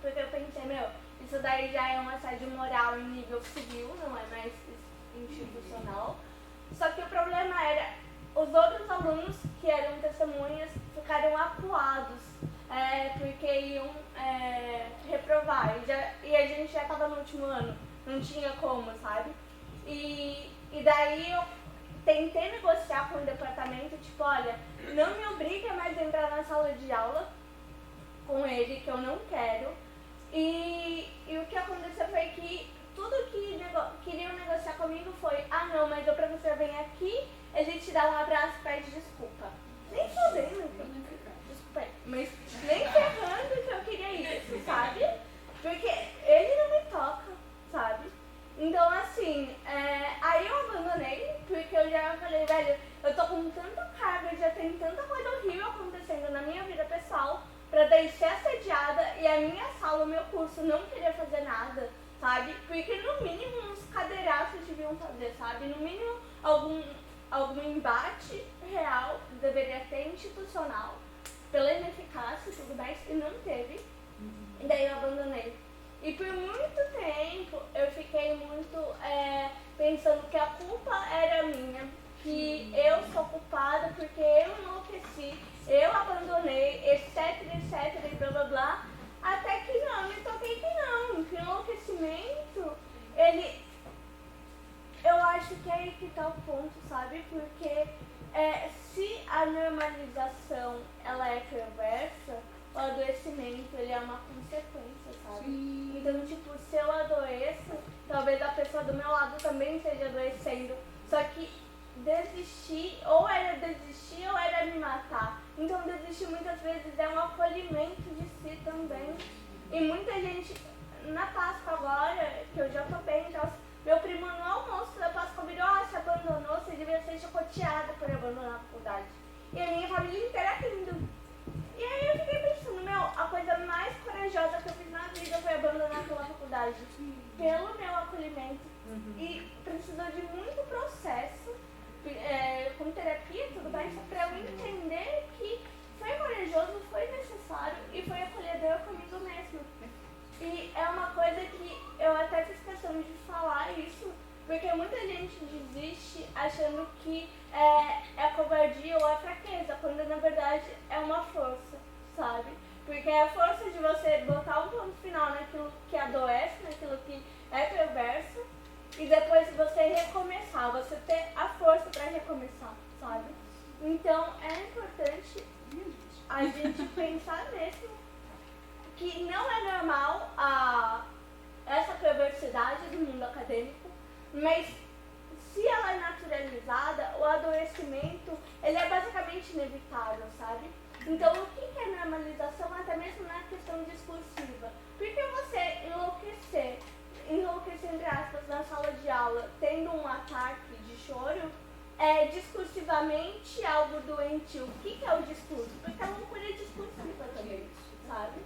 porque eu pensei, isso daí já é um assédio moral em nível civil, não é mais institucional. Só que o problema era, os outros alunos que eram testemunhas ficaram acuados, porque iam reprovar. E a gente já estava no último ano, não tinha como, sabe? E daí eu tentei negociar com o departamento, tipo, olha, não me obriga mais a entrar na sala de aula com ele, que eu não quero. E o que aconteceu foi que tudo que queriam negociar comigo foi, não, mas o professor vem aqui, ele te dá um abraço e pede desculpa. Nem fodendo, desculpa aí, mas nem ferrando que eu queria isso, sabe? Porque ele não me toca, sabe? Então assim, aí eu abandonei, porque eu já falei, velho, eu tô com tanta carga, já tem tanta coisa horrível acontecendo na minha vida pessoal, pra daí ser assediada e a minha sala, o meu curso não querer fazer nada, sabe? Porque no mínimo uns cadeiraços deviam fazer, sabe? No mínimo algum embate real deveria ter institucional, pela ineficácia e tudo mais, e não teve. E daí eu abandonei. E por muito tempo eu fiquei muito pensando que a culpa era minha, que eu sou culpada porque eu enlouqueci, eu abandonei, etc, etc, e blá blá blá, até que não, eu me toquei que o enlouquecimento, eu acho que é aí que tá o ponto, sabe? Porque se a normalização ela é perversa, o adoecimento ele é uma consequência, sabe? Sim. Então, tipo, se eu adoeço, talvez a pessoa do meu lado também esteja adoecendo. Só que desistir, ou era desistir ou era me matar. Então, desistir muitas vezes é um acolhimento de si também. E muita gente, na Páscoa agora, que eu já tô bem, então, meu primo no almoço da Páscoa virou, você abandonou, você devia ser chicoteada por abandonar a faculdade. E a minha família inteira rindo. E aí eu fiquei pensando, a coisa mais corajosa que eu fiz na vida foi abandonar aquela faculdade. Pelo meu acolhimento. E precisou de muito processo, com terapia e tudo mais, pra eu entender que foi corajoso, foi necessário e foi acolhedor comigo mesmo. E é uma coisa que eu até fiz questão de falar isso, porque muita gente desiste achando que é covardia ou é fraqueza, quando na verdade é uma força, sabe? Porque é a força de você botar um ponto final naquilo que adoece, naquilo que é perverso, e depois você recomeçar, você ter a força para recomeçar, sabe? Então é importante a gente pensar mesmo que não é normal essa perversidade do mundo acadêmico, mas se ela é naturalizada, o adoecimento ele é basicamente inevitável, sabe? Então o que é normalização até mesmo na questão discursiva? Porque você enlouquecer entre aspas, na sala de aula, tendo um ataque de choro, é discursivamente algo doentio. O que é o discurso? Porque a loucura é discursiva também, sabe?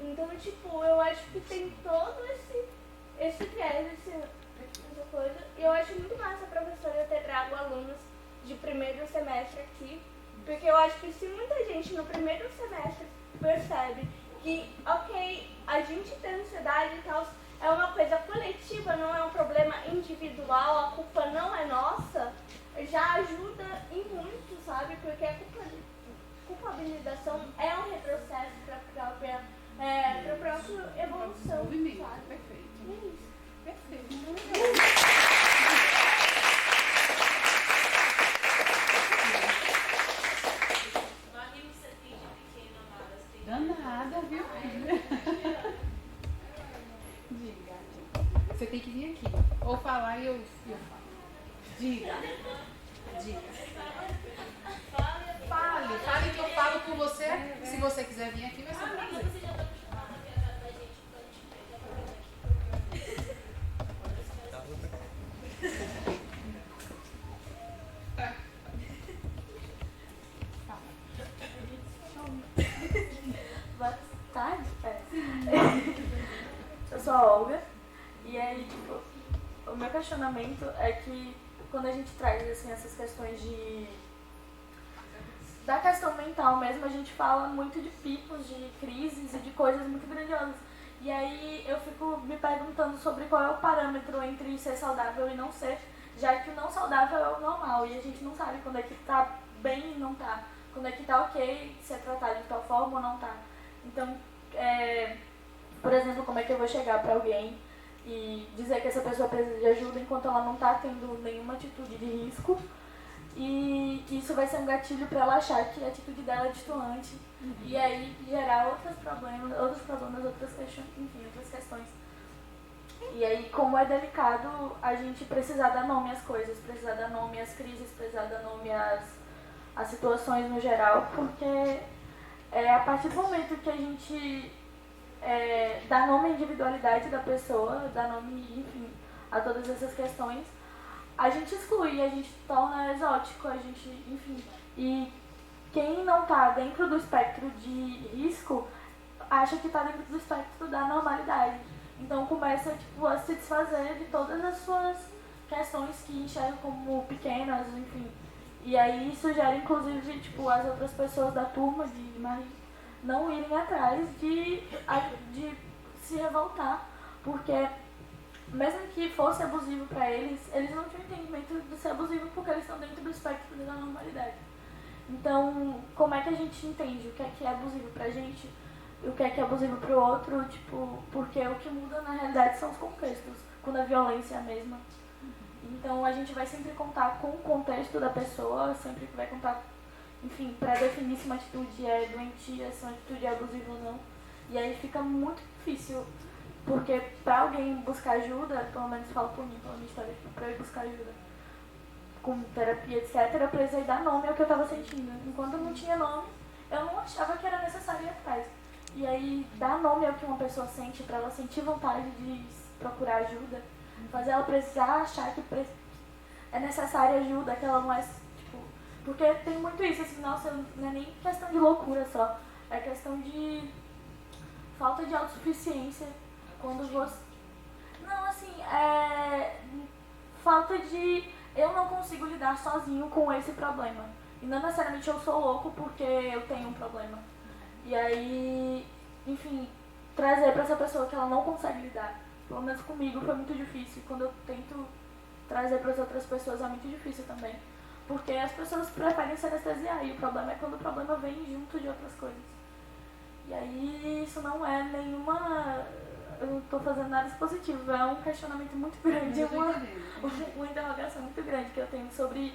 Então, tipo, eu acho que tem todo esse viés, essa coisa. E eu acho muito massa, professora, eu ter trago alunos de primeiro semestre aqui, porque eu acho que se muita gente no primeiro semestre percebe que, ok, a gente tem ansiedade e tal, é uma coisa coletiva, não é um problema individual, a culpa não é nossa, já ajuda em muito, sabe? Porque a culpabilização é um retrocesso para a própria evolução, Movimento, sabe? perfeito. É isso. Perfeito. Danada, viu? Diga. Você tem que vir aqui. Ou falar e eu falo. Diga. Fale que eu falo por você. Se você quiser vir aqui, vai ser um prazer. Boa tarde. Eu sou a Olga. E aí, tipo, o meu questionamento é que quando a gente traz assim, essas questões da questão mental mesmo, a gente fala muito de picos, de crises e de coisas muito grandiosas. E aí eu fico me perguntando sobre qual é o parâmetro entre ser saudável e não ser, já que o não saudável é o normal e a gente não sabe quando é que tá bem e não tá, quando é que tá ok ser tratado de tal forma ou não tá. Então, por exemplo, como é que eu vou chegar pra alguém e dizer que essa pessoa precisa de ajuda enquanto ela não tá tendo nenhuma atitude de risco, e isso vai ser um gatilho para ela achar que a atitude dela é distoante, e aí gerar outros problemas, outras questões. E aí, como é delicado a gente precisar dar nome às coisas, precisar dar nome às crises, precisar dar nome às situações no geral, porque a partir do momento que a gente dá nome à individualidade da pessoa, dá nome, enfim, a todas essas questões, a gente exclui, a gente torna exótico, a gente, enfim. E quem não está dentro do espectro de risco acha que está dentro do espectro da normalidade. Então começa a se desfazer de todas as suas questões que enxergam como pequenas, enfim. E aí isso gera inclusive as outras pessoas da turma de não irem atrás de se revoltar, porque mesmo que fosse abusivo para eles não tinham entendimento de ser abusivo porque eles estão dentro do espectro da normalidade. Então, como é que a gente entende o que é abusivo pra gente e o que é abusivo pro outro? Porque o que muda na realidade são os contextos, quando a violência é a mesma. Então, a gente vai sempre contar com o contexto da pessoa, sempre vai contar, enfim, para definir se uma atitude é doentia, se uma atitude é abusiva ou não. E aí fica muito difícil. Porque para alguém buscar ajuda, pelo menos falo por mim, pela minha história, para eu ir buscar ajuda com terapia, etc., eu precisei dar nome ao que eu estava sentindo. Enquanto eu não tinha nome, eu não achava que era necessário ir atrás. E aí, dar nome ao que uma pessoa sente, para ela sentir vontade de procurar ajuda, fazer ela precisar achar que é necessária ajuda, que ela não é, porque tem muito isso, assim, nossa, não é nem questão de loucura só, é questão de falta de autossuficiência. Quando você... Não, assim, falta de... Eu não consigo lidar sozinho com esse problema. E não necessariamente eu sou louco porque eu tenho um problema. E aí, enfim, trazer pra essa pessoa que ela não consegue lidar. Pelo menos comigo foi muito difícil. Quando eu tento trazer para as outras pessoas é muito difícil também. Porque as pessoas preferem se anestesiar. E o problema é quando o problema vem junto de outras coisas. E aí, isso não é nenhuma... Eu não estou fazendo nada positivo, é um questionamento muito grande, uma interrogação muito grande que eu tenho sobre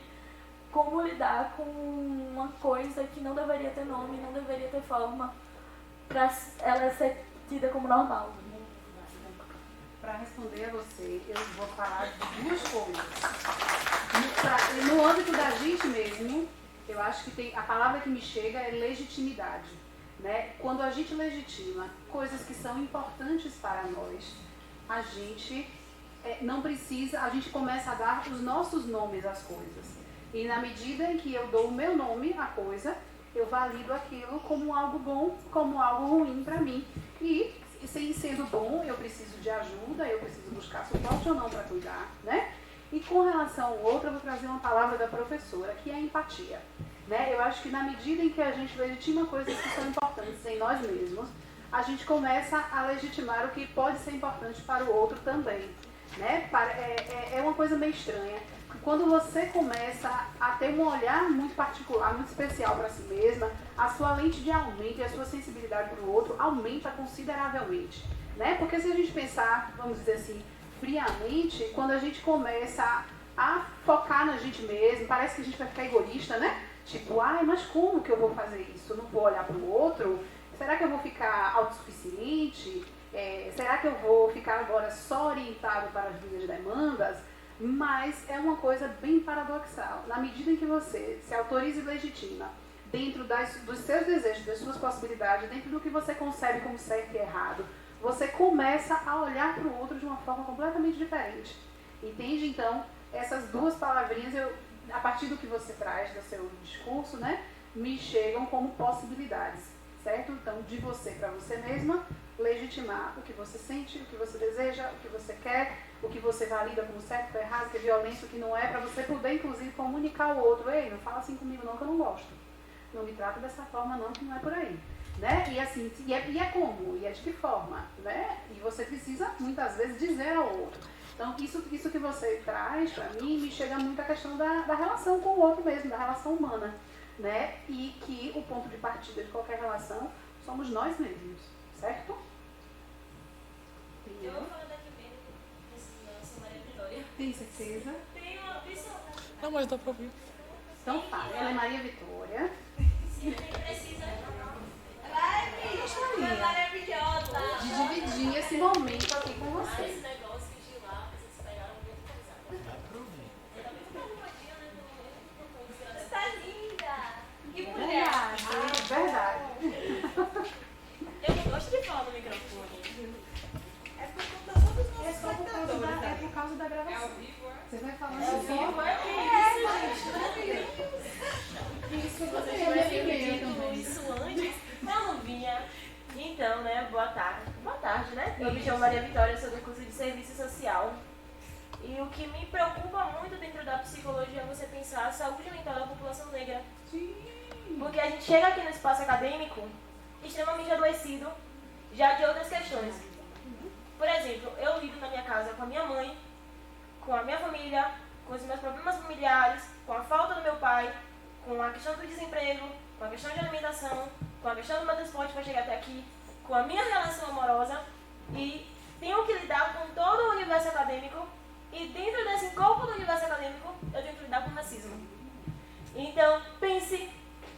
como lidar com uma coisa que não deveria ter nome, não deveria ter forma, para ela ser tida como normal. Para responder a você, eu vou falar de duas coisas. No âmbito da gente mesmo, eu acho que a palavra que me chega é legitimidade. Né? Quando a gente legitima coisas que são importantes para nós, a gente não precisa, a gente começa a dar os nossos nomes às coisas. E na medida em que eu dou o meu nome à coisa, eu valido aquilo como algo bom, como algo ruim para mim. E sendo bom, eu preciso de ajuda, eu preciso buscar suporte ou não para cuidar, né? E com relação ao outro, eu vou trazer uma palavra da professora, que é a empatia. Né? Eu acho que na medida em que a gente legitima coisas que são importantes em nós mesmos, a gente começa a legitimar o que pode ser importante para o outro também. Né? É uma coisa meio estranha. Quando você começa a ter um olhar muito particular, muito especial para si mesma, a sua lente de aumento e a sua sensibilidade para o outro aumenta consideravelmente. Né? Porque se a gente pensar, vamos dizer assim, friamente, quando a gente começa a focar na gente mesmo, parece que a gente vai ficar egoísta, né? Tipo, mas como que eu vou fazer isso? Eu não vou olhar para o outro? Será que eu vou ficar autossuficiente? Será que eu vou ficar agora só orientado para as minhas demandas? Mas é uma coisa bem paradoxal. Na medida em que você se autoriza e legitima dentro dos seus desejos, das suas possibilidades, dentro do que você concebe como certo e errado, você começa a olhar para o outro de uma forma completamente diferente. Entende? Então, essas duas palavrinhas, a partir do que você traz do seu discurso, né, me chegam como possibilidades, certo? Então, de você para você mesma, legitimar o que você sente, o que você deseja, o que você quer, o que você valida como certo, errado, o que é violência, o que não é, para você poder, inclusive, comunicar ao outro. Ei, não fala assim comigo não, que eu não gosto. Não me trata dessa forma não, que não é por aí. Né? E assim, é como? E é de que forma? Né? E você precisa, muitas vezes, dizer ao outro. Então, isso que você traz, para mim, me chega muito a questão da relação com o outro mesmo, da relação humana. Né? E que o ponto de partida de qualquer relação somos nós mesmos. Certo? Eu vou falar daqui mesmo, sou Maria Vitória. Tem certeza? Tenho uma opção. Não, mas dá pra ouvir. Então fala, ela é Maria Vitória. Se nem precisa. Vai, bicho, é maravilhosa. De dividir esse momento aqui com Esse você. negócio de lá, vocês pegaram muito pesado. Tá muito arrumadinha, né? Você tá linda. Que mulher. Verdade. Eu não gosto de falar no microfone. É por conta só dos nossos É espectadores. por causa da gravação. Você vai falando assim. Isso, você tivesse me dito isso antes, eu não vinha. Então, né, boa tarde. Boa tarde, né? Eu me chamo Maria Vitória, sou do curso de Serviço Social. E o que me preocupa muito dentro da psicologia é você pensar a saúde mental da população negra. Porque a gente chega aqui no espaço acadêmico extremamente adoecido já de outras questões. Por exemplo, eu lido na minha casa com a minha mãe, com a minha família, com os meus problemas familiares, com a falta do meu pai, com a questão do desemprego, com a questão de alimentação, com a questão do meu transporte para chegar até aqui, com a minha relação amorosa e tenho que lidar com todo o universo acadêmico e dentro desse corpo do universo acadêmico eu tenho que lidar com o racismo. Então, pense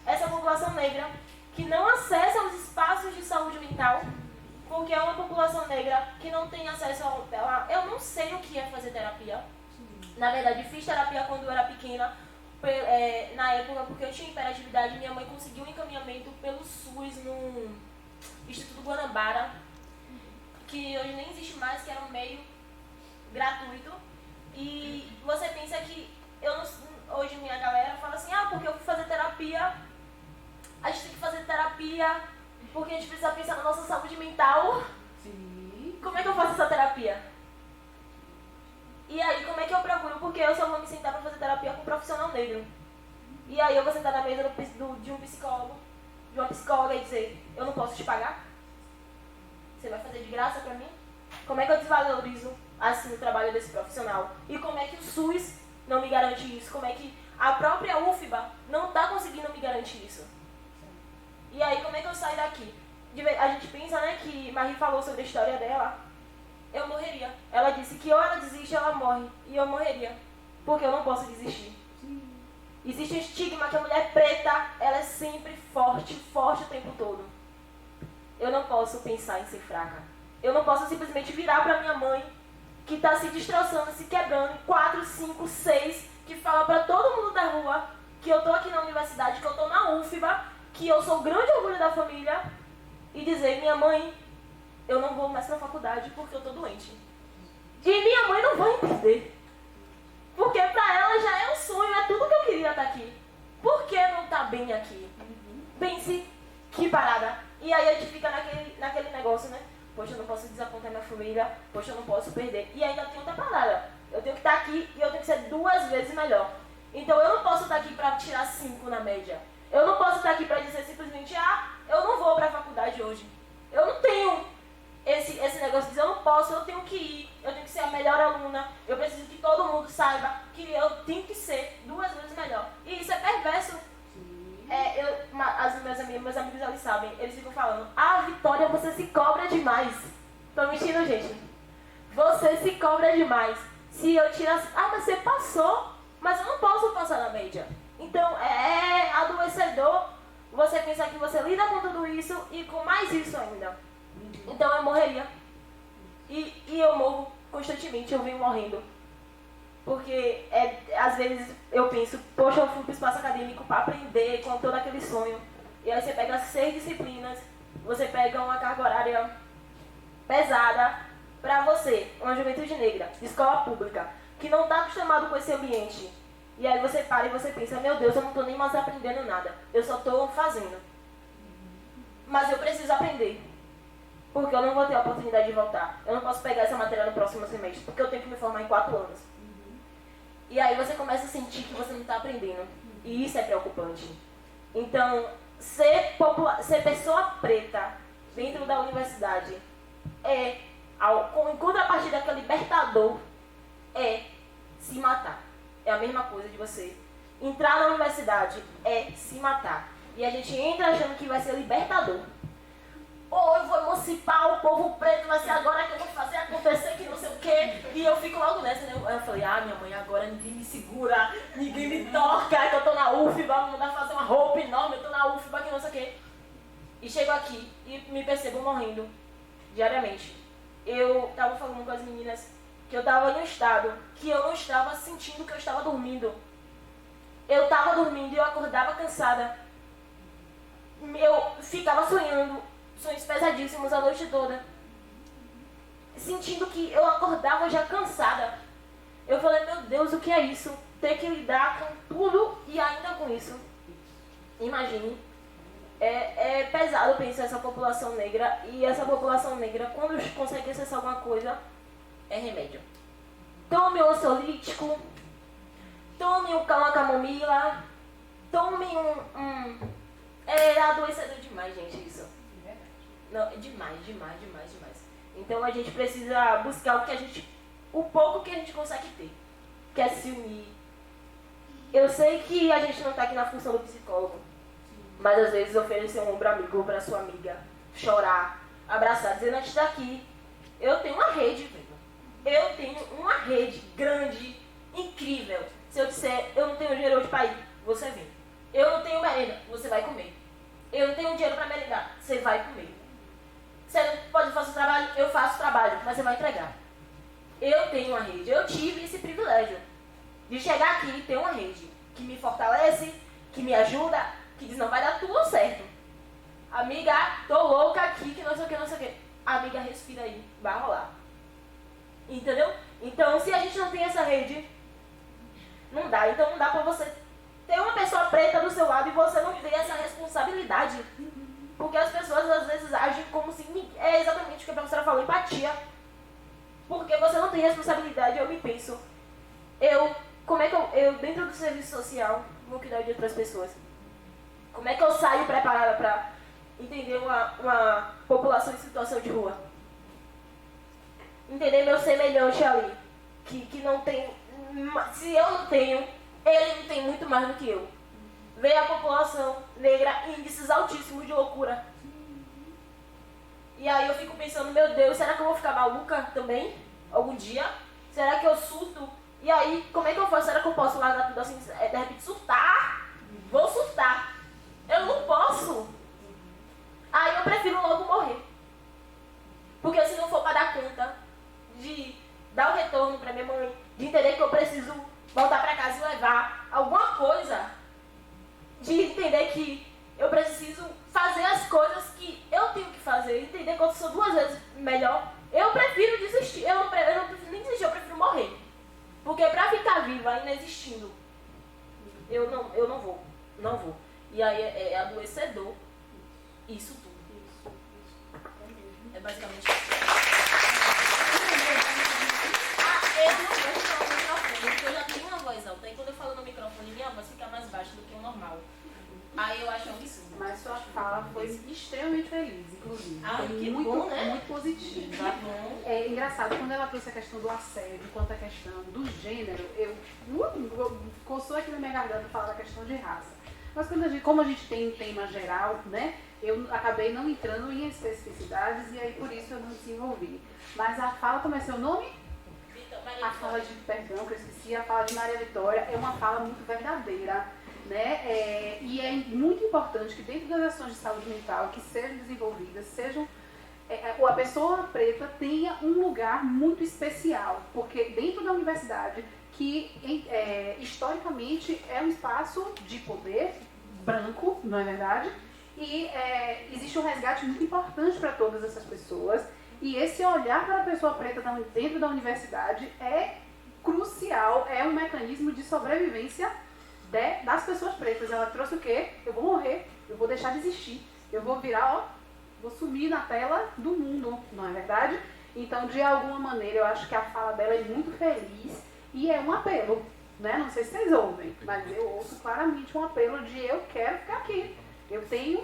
essa população negra que não acessa os espaços de saúde mental porque é uma população negra que não tem acesso a... Eu não sei o que é fazer terapia. Na verdade, fiz terapia quando eu era pequena, na época, porque eu tinha hiperatividade. Minha mãe conseguiu um encaminhamento pelo SUS no Instituto Guanabara, que hoje nem existe mais, que era um meio gratuito. E você pensa que... hoje minha galera fala assim, porque eu fui fazer terapia, a gente tem que fazer terapia... porque a gente precisa pensar na nossa saúde mental. Sim. Como é que eu faço essa terapia? E aí, como é que eu procuro? Porque eu só vou me sentar para fazer terapia com um profissional negro. E aí eu vou sentar na mesa de um psicólogo, de uma psicóloga e dizer, eu não posso te pagar? Você vai fazer de graça para mim? Como é que eu desvalorizo assim o trabalho desse profissional? E como é que o SUS não me garante isso? Como é que a própria UFBA não está conseguindo me garantir isso? E aí, como é que eu saio daqui? A gente pensa, né, que Marie falou sobre a história dela. Eu morreria. Ela disse que ou ela desiste ou ela morre. E eu morreria. Porque eu não posso desistir. Existe um estigma que a mulher preta, ela é sempre forte, forte o tempo todo. Eu não posso pensar em ser fraca. Eu não posso simplesmente virar pra minha mãe, que tá se destroçando, se quebrando, 4, 5, 6, que fala pra todo mundo da rua que eu tô aqui na universidade, que eu tô na UFBA, que eu sou o grande orgulho da família, e dizer, minha mãe, eu não vou mais pra faculdade porque eu tô doente. E minha mãe não vai entender. Porque pra ela já é um sonho, é tudo que eu queria estar aqui. Por que não tá bem aqui? Pense, que parada. E aí a gente fica naquele negócio, né? Poxa, eu não posso desapontar minha família, poxa, eu não posso perder. E ainda tem outra parada. Eu tenho que estar aqui e eu tenho que ser 2 vezes melhor. Então eu não posso estar aqui pra tirar 5 na média. Eu não posso estar aqui para dizer simplesmente, eu não vou para a faculdade hoje. Eu não tenho esse negócio de dizer, eu não posso, eu tenho que ir, eu tenho que ser a melhor aluna, eu preciso que todo mundo saiba que eu tenho que ser 2 vezes melhor. E isso é perverso. Meus amigos ali sabem, eles ficam falando, Vitória, você se cobra demais. Tô mentindo, gente. Você se cobra demais. Se eu tirar... mas você passou, mas eu não posso passar na média. Então, é adoecedor você pensar que você lida com tudo isso e com mais isso ainda. Então, eu morreria. E eu morro constantemente, eu venho morrendo. Porque, às vezes, eu penso, poxa, eu fui pro espaço acadêmico para aprender com todo aquele sonho. E aí você pega 6 disciplinas, você pega uma carga horária pesada para você, uma juventude negra, de escola pública, que não está acostumado com esse ambiente. E aí você para e você pensa, meu Deus, eu não estou nem mais aprendendo nada, eu só estou fazendo. Mas eu preciso aprender, porque eu não vou ter a oportunidade de voltar. Eu não posso pegar essa matéria no próximo semestre, porque eu tenho que me formar em 4 anos. E aí você começa a sentir que você não está aprendendo. E isso é preocupante. Então, ser pessoa preta dentro da universidade em contrapartida que é libertador, se matar. É a mesma coisa de você entrar na universidade, se matar. E a gente entra achando que vai ser libertador. Ou eu vou emancipar o povo preto, vai ser agora que eu vou fazer acontecer, que não sei o quê. E eu fico logo nessa, né? Eu falei, minha mãe, agora ninguém me segura, ninguém me toca, que eu tô na UFBA, vou mandar fazer uma roupa enorme, eu tô na UFBA, que não sei o quê. E chego aqui e me percebo morrendo diariamente. Eu tava falando com as meninas que eu tava em um estado que eu não estava sentindo que eu estava dormindo. Eu tava dormindo e eu acordava cansada. Eu ficava sonhando. Sonhos pesadíssimos a noite toda. Sentindo que eu acordava já cansada. Eu falei, meu Deus, o que é isso? Ter que lidar com tudo e ainda com isso. Imagine. É pesado pensar essa população negra. E essa população negra, quando consegue acessar alguma coisa, é remédio. Tome um ansiolítico. Tome uma camomila. Tome É adoecedor demais, gente, isso. Não, é demais. Então a gente precisa buscar o pouco que a gente consegue ter, que é se unir. Eu sei que a gente não está aqui na função do psicólogo, mas às vezes oferecer um ombro amigo para sua amiga, chorar, abraçar, dizendo, antes daqui, eu tenho uma rede, velho. Eu tenho uma rede grande, incrível. Se eu disser, eu não tenho dinheiro hoje para ir, você vem. Eu não tenho merenda, você vai comer. Eu não tenho dinheiro para merendar, você vai comer. Você não pode fazer o trabalho, eu faço o trabalho, mas você vai entregar. Eu tenho uma rede, eu tive esse privilégio de chegar aqui e ter uma rede que me fortalece, que me ajuda, que diz, não, vai dar tudo certo. Amiga, tô louca aqui, que não sei o que. Amiga, respira aí, vai rolar. Entendeu? Então, se a gente não tem essa rede, não dá. Então, não dá pra você ter uma pessoa preta do seu lado e você não ter essa responsabilidade. Porque as pessoas, às vezes, agem como se... É exatamente o que a professora falou, empatia. Porque você não tem responsabilidade, eu me penso. Como é que eu dentro do serviço social, vou cuidar de outras pessoas? Como é que eu saio preparada para entender uma população em situação de rua? Entender meu semelhante ali, que não tem... Se eu não tenho, ele não tem muito mais do que eu. Ver a população negra em índices altíssimos de loucura. E aí eu fico pensando, meu Deus, será que eu vou ficar maluca também? Algum dia? Será que eu surto? E aí, como é que eu faço? Será que eu posso largar tudo assim, de repente surtar? Vou surtar. Eu não posso. Aí eu prefiro logo morrer. Porque se não for para dar conta de dar o retorno para minha mãe, de entender que eu preciso voltar para casa e levar alguma coisa, de entender que eu preciso fazer as coisas que eu tenho que fazer, entender que eu sou 2 vezes melhor, eu prefiro desistir. Eu não prefiro nem desistir, eu prefiro morrer. Porque para ficar viva ainda existindo, eu não vou. E aí é adoecedor isso tudo. É basicamente isso. Eu não vou falar no microfone, porque eu já tenho uma voz alta. E quando eu falo no microfone, minha voz fica mais baixa do que o normal. Aí eu acho um absurdo. Mas sua fala fala foi extremamente feliz, inclusive. Ai, Foi que muito, bom, né? muito positiva. Que bom. É engraçado, quando ela trouxe a questão do assédio, quanto a questão do gênero, coçou aqui na minha garganta falar da questão de raça. Mas como a gente tem um tema geral, né, eu acabei não entrando em especificidades e aí por isso eu não desenvolvi. Mas a fala, como é seu nome? A fala de, perdão, que eu esqueci, a fala de Maria Vitória é uma fala muito verdadeira, né? E é muito importante que dentro das ações de saúde mental que sejam desenvolvidas, a pessoa preta tenha um lugar muito especial, porque dentro da universidade, que historicamente é um espaço de poder branco, não é verdade? E existe um resgate muito importante para todas essas pessoas. E esse olhar para a pessoa preta dentro da universidade é crucial, é um mecanismo de sobrevivência das pessoas pretas. Ela trouxe o quê? Eu vou morrer, eu vou deixar de existir, eu vou virar, vou sumir na tela do mundo, não é verdade? Então, de alguma maneira, eu acho que a fala dela é muito feliz e é um apelo, né? Não sei se vocês ouvem, mas eu ouço claramente um apelo de eu quero ficar aqui, eu tenho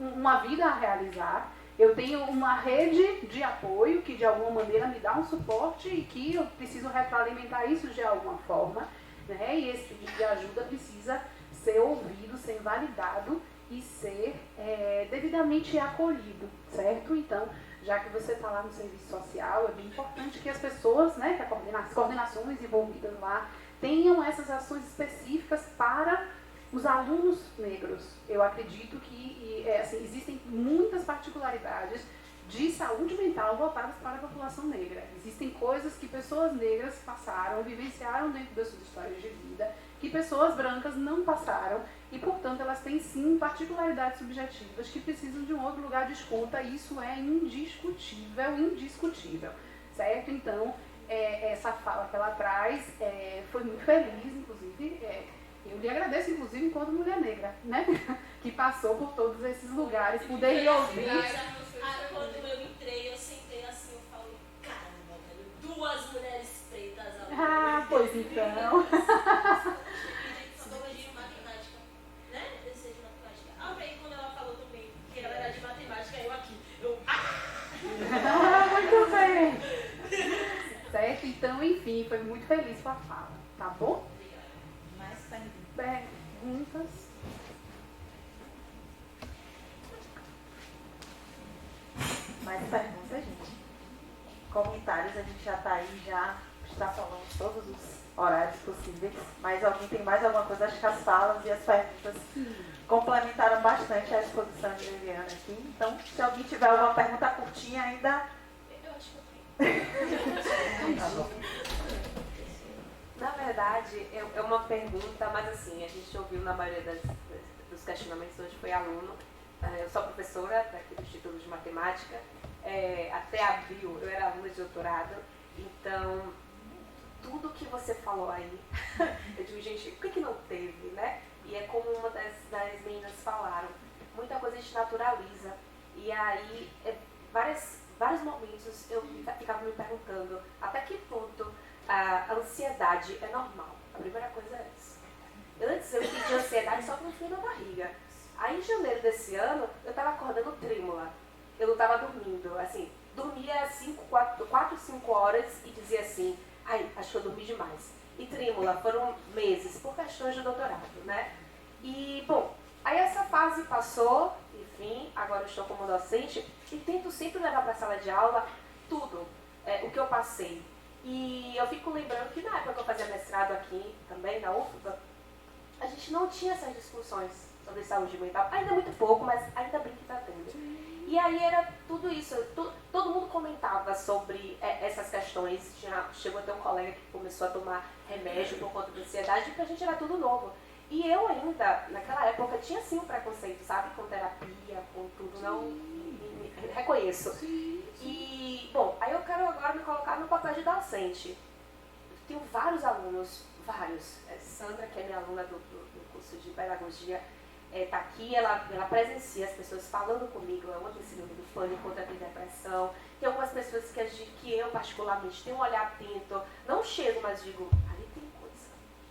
uma vida a realizar. Eu tenho uma rede de apoio que de alguma maneira me dá um suporte e que eu preciso retroalimentar isso de alguma forma, né? E esse pedido de ajuda precisa ser ouvido, ser validado e ser devidamente acolhido, certo? Então, já que você está lá no serviço social, é bem importante que as pessoas, né, que as coordenações envolvidas lá, tenham essas ações específicas para os alunos negros. Eu acredito que assim, existem muitas particularidades de saúde mental voltadas para a população negra. Existem coisas que pessoas negras passaram, vivenciaram dentro das suas histórias de vida, que pessoas brancas não passaram, e, portanto, elas têm, sim, particularidades subjetivas que precisam de um outro lugar de escuta, e isso é indiscutível, certo? Então, essa fala que ela traz foi muito feliz, inclusive. Eu lhe agradeço, inclusive, enquanto mulher negra, né? Que passou por todos esses lugares, poder lhe ouvir. Quando eu entrei, eu sentei assim, eu falei, caramba, velho, 2 mulheres pretas. Pois então. Psicologia e matemática, né? Desejo de matemática. Aí quando ela falou também que ela era de matemática, eu aqui, muito bem. Certo? Então, enfim, foi muito feliz com a fala, tá bom? Mais perguntas? Mais perguntas, gente? Comentários, a gente já está aí, já está falando todos os horários possíveis. Mas alguém tem mais alguma coisa? Acho que as falas e as perguntas complementaram bastante a exposição de Liliana aqui. Então, se alguém tiver alguma pergunta curtinha ainda... Eu acho que eu tenho. Na verdade, é uma pergunta, mas assim, a gente ouviu na maioria dos questionamentos hoje, foi aluno. Eu sou professora daqui do Instituto de Matemática. Até abril eu era aluna de doutorado, então tudo que você falou aí, eu digo, gente, por que não teve, né? E é como uma das meninas falaram, muita coisa a gente naturaliza. E aí, vários momentos eu ficava me perguntando até que ponto a ansiedade é normal. A primeira coisa é isso. Antes eu tinha ansiedade só com frio na barriga. Aí em janeiro desse ano, eu estava acordando trêmula. Eu não estava dormindo, assim, dormia 4, 5 horas e dizia assim, acho que eu dormi demais. E trêmula, foram meses, por questões de doutorado, né? E, bom, aí essa fase passou, enfim, agora eu estou como docente e tento sempre levar para a sala de aula tudo, o que eu passei. E eu fico lembrando que na época que eu fazia mestrado aqui, também, na UFBA, a gente não tinha essas discussões sobre saúde mental, ainda muito pouco, mas ainda bem que está tendo. E aí era tudo isso, todo mundo comentava sobre essas questões, chegou a ter um colega que começou a tomar remédio por conta da ansiedade, e pra gente era tudo novo. E eu ainda, naquela época, tinha sim um preconceito, sabe, com terapia, com tudo, não me reconheço. E, bom, aí eu quero agora me colocar no papel de docente. Eu tenho vários alunos, vários. Sandra, que é minha aluna do curso de pedagogia, está aqui, ela presencia as pessoas falando comigo, é uma tem síndrome do pânico, outra tem depressão. Tem algumas pessoas que eu particularmente tenho um olhar atento, não chego, mas digo, ali tem coisa,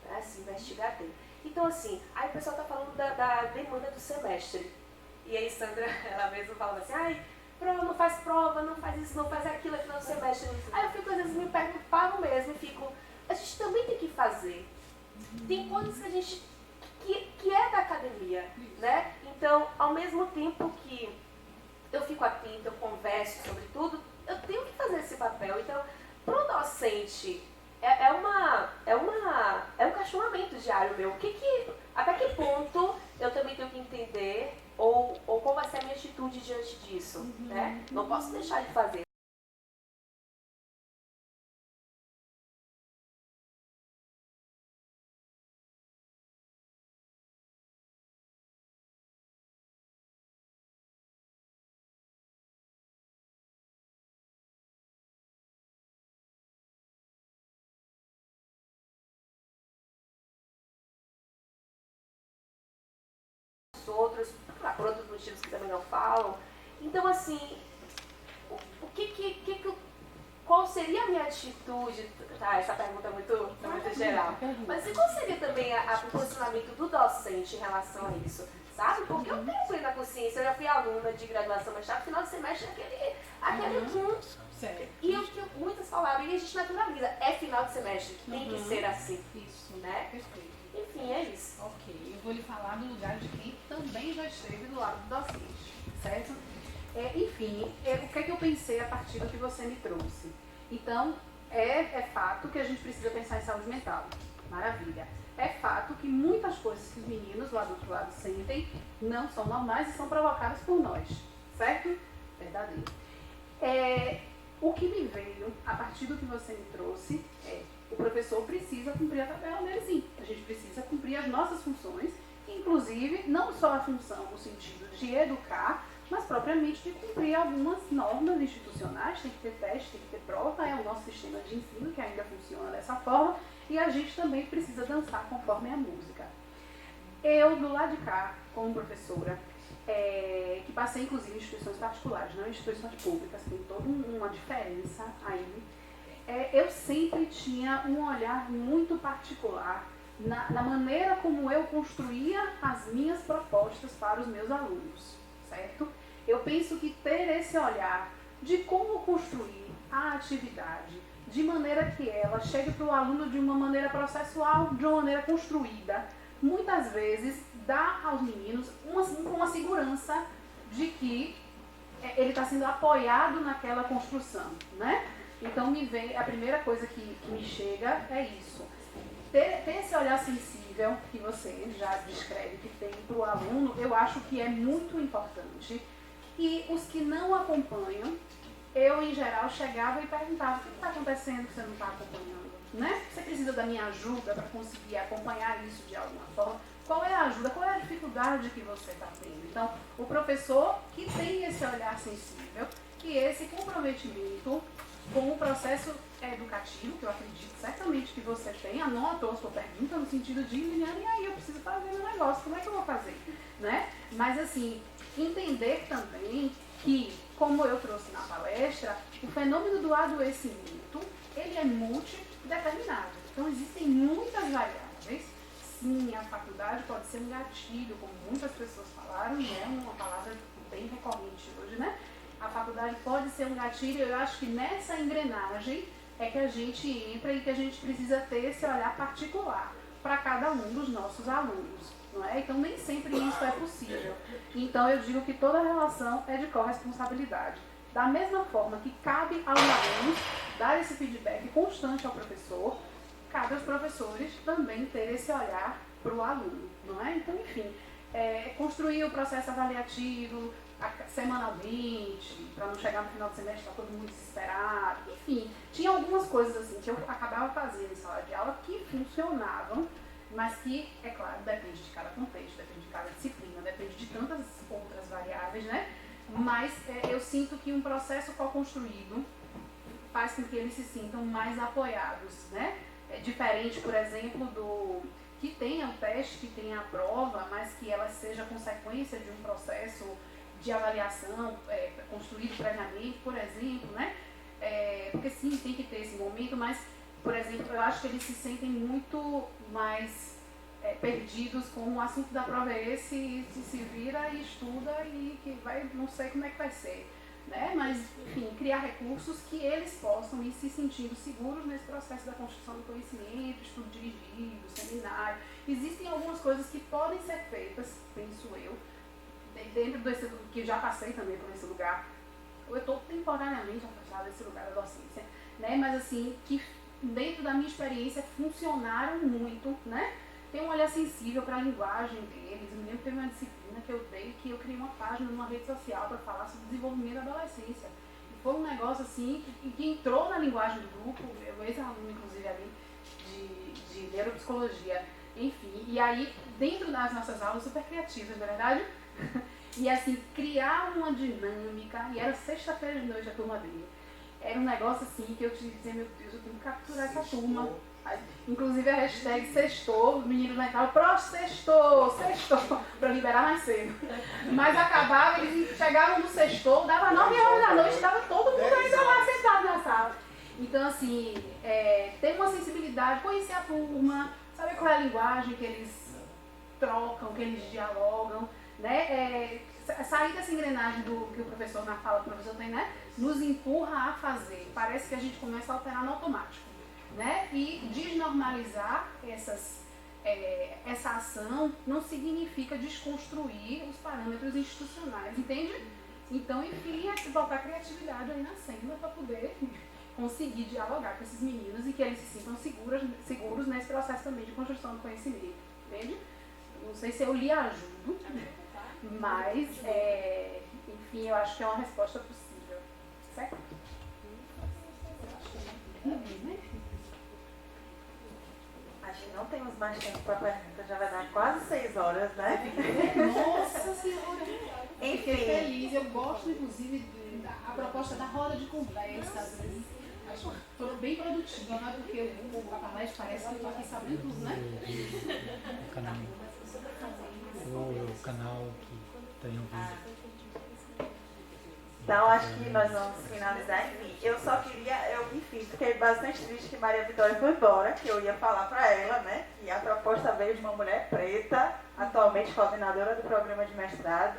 né? Se investigar tem. Então assim, aí o pessoal está falando da demanda do semestre. E aí Sandra, ela mesma falava assim, ai, não faz prova, não faz isso, não faz aquilo, é final do semestre. Aí eu fico, às vezes, me paro mesmo e fico, a gente também tem que fazer. Tem coisas que a gente, que é da academia, né? Então, ao mesmo tempo que eu fico atenta, eu converso sobre tudo, eu tenho que fazer esse papel. Então, para o docente, é um questionamento diário meu. Até que ponto eu também tenho que entender ou qual vai ser a minha atitude diante disso, né? Não posso deixar de fazer. Outros, por outros motivos que também não falam. Então, assim, qual seria a minha atitude? Tá, essa pergunta é muito geral. Mas qual seria também o posicionamento do docente em relação a isso? Sabe? Porque eu tenho plena consciência, eu já fui aluna de graduação, mas no final de semestre aquele E eu tinha muitas palavras, e a gente naturaliza. É final de semestre, tem que ser assim. Isso, né? Perfeito. Enfim, é isso. Ok, eu vou lhe falar do lugar de quem também já esteve do lado do docente, certo? Enfim, o que é que eu pensei a partir do que você me trouxe? Então, é fato que a gente precisa pensar em saúde mental. Maravilha. É fato que muitas coisas que os meninos lá do outro lado sentem não são normais e são provocadas por nós, certo? Verdadeiro. O que me veio a partir do que você me trouxe o professor precisa cumprir a tabela dele, sim. A gente precisa cumprir as nossas funções, inclusive não só a função no sentido de educar, mas propriamente de cumprir algumas normas institucionais. Tem que ter teste, tem que ter prova, é o nosso sistema de ensino que ainda funciona dessa forma, e a gente também precisa dançar conforme a música. Eu, do lado de cá, como professora, que passei inclusive em instituições particulares, não em instituições públicas, tem toda uma diferença aí. Eu sempre tinha um olhar muito particular na maneira como eu construía as minhas propostas para os meus alunos, certo? Eu penso que ter esse olhar de como construir a atividade de maneira que ela chegue para o aluno de uma maneira processual, de uma maneira construída, muitas vezes dá aos meninos uma segurança de que ele está sendo apoiado naquela construção, né? Então, a primeira coisa que me chega é isso. Ter esse olhar sensível que você já descreve que tem para o aluno, eu acho que é muito importante. E os que não acompanham, eu, em geral, chegava e perguntava: o que está acontecendo que você não está acompanhando? Né? Você precisa da minha ajuda para conseguir acompanhar isso de alguma forma? Qual é a ajuda? Qual é a dificuldade que você está tendo? Então, o professor que tem esse olhar sensível e esse comprometimento com o processo educativo, que eu acredito certamente que você tem, anotou a sua pergunta no sentido de, Liliane, e aí eu preciso fazer meu negócio, como é que eu vou fazer? Né? Mas assim, entender também que, como eu trouxe na palestra, o fenômeno do adoecimento, ele é multideterminado. Então existem muitas variáveis. Sim, a faculdade pode ser um gatilho, como muitas pessoas falaram, e é uma palavra bem recorrente hoje, né? A faculdade pode ser um gatilho, eu acho que nessa engrenagem é que a gente entra e que a gente precisa ter esse olhar particular para cada um dos nossos alunos, não é? Então nem sempre isso é possível. Então eu digo que toda relação é de corresponsabilidade. Da mesma forma que cabe aos alunos dar esse feedback constante ao professor, cabe aos professores também ter esse olhar para o aluno, não é? Então, enfim, construir o processo avaliativo semanalmente, para não chegar no final do semestre estar todo mundo desesperado, enfim, tinha algumas coisas assim que eu acabava fazendo em sala de aula que funcionavam, mas que, é claro, depende de cada contexto, depende de cada disciplina, depende de tantas outras variáveis, né? Mas eu sinto que um processo co-construído faz com que eles se sintam mais apoiados, né? É diferente, por exemplo, que tenha o teste, que tenha a prova, mas que ela seja consequência de um processo de avaliação construído previamente, por exemplo, né? Porque sim, tem que ter esse momento, mas, por exemplo, eu acho que eles se sentem muito mais perdidos com o assunto da prova é esse, e se vira e estuda e que vai, não sei como é que vai ser. Né? Mas, enfim, criar recursos que eles possam ir se sentindo seguros nesse processo da construção do conhecimento, estudo dirigido, seminário. Existem algumas coisas que podem ser feitas, penso eu, dentro desse que já passei também por esse lugar. Eu estou temporariamente afastada desse lugar da docência, né? Mas assim, que dentro da minha experiência funcionaram muito, né? Tem um olhar sensível para a linguagem deles. Eu me lembro que teve uma disciplina que eu dei, que eu criei uma página numa rede social para falar sobre desenvolvimento da adolescência. E foi um negócio assim que entrou na linguagem do grupo, eu ex-aluno inclusive ali, de neuropsicologia, enfim. E aí, dentro das nossas aulas super criativas, na verdade, e assim, criar uma dinâmica, e era sexta-feira de noite a turma dele. Era um negócio assim que eu te dizia, meu Deus, eu tenho que capturar essa turma. Inclusive a hashtag sextou, os meninos na entrada, sextou, para liberar mais cedo. Mas acabava, eles chegavam no sextou, dava 9 horas da noite, estava todo mundo ainda lá sentado na sala. Então, assim, ter uma sensibilidade, conhecer a turma, saber qual é a linguagem que eles trocam, que eles dialogam, né? Sair dessa engrenagem do que o professor, na fala do professor tem, né? Nos empurra a fazer. Parece que a gente começa a alterar no automático. Né? E desnormalizar essa ação não significa desconstruir os parâmetros institucionais, entende? Então, enfim, botar a criatividade aí na cena para poder conseguir dialogar com esses meninos e que eles se sintam seguros nesse processo também de construção do conhecimento, entende? Não sei se eu lhe ajudo, mas, enfim, eu acho que é uma resposta possível, certo? Acho que não temos mais tempo para pergunta, já vai dar quase 6 horas, né? Nossa Senhora! Enfim. Fiquei feliz, eu gosto inclusive da proposta da roda de conversa, às vezes acho bem produtiva, não é porque a palestra parece que eu estou aqui sabendo tudo, né? O canal que tem um vídeo. Então, acho que nós vamos finalizar. Enfim, eu só queria, fiquei bastante triste que Maria Vitória foi embora, que eu ia falar para ela, né, que a proposta veio de uma mulher preta, atualmente coordenadora do programa de mestrado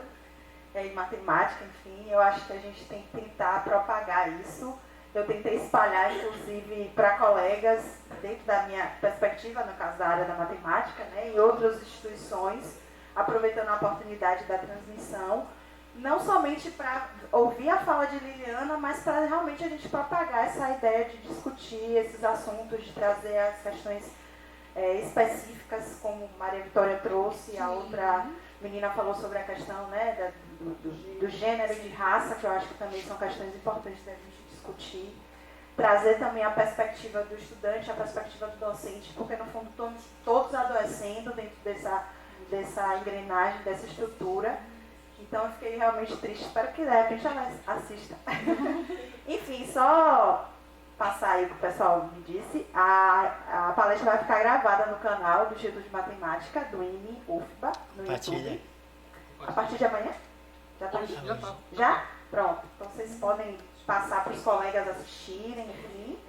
em matemática, enfim. Eu acho que a gente tem que tentar propagar isso. Eu tentei espalhar, inclusive, para colegas, dentro da minha perspectiva, no caso da área da matemática, né, em outras instituições, aproveitando a oportunidade da transmissão, não somente para ouvir a fala de Liliana, mas para realmente a gente propagar essa ideia de discutir esses assuntos, de trazer as questões específicas, como Maria Vitória trouxe, a outra menina falou sobre a questão, né, do gênero e de raça, que eu acho que também são questões importantes da gente discutir. Trazer também a perspectiva do estudante, a perspectiva do docente, porque no fundo estamos todos adoecendo dentro dessa engrenagem, dessa estrutura. Então eu fiquei realmente triste, espero que de repente ela assista. Enfim, só passar aí o que o pessoal me disse, a palestra vai ficar gravada no canal do Instituto de Matemática, do IME UFBA, no YouTube. A partir de amanhã? Já tá? Já? Pronto. Então vocês podem passar para os colegas assistirem, enfim.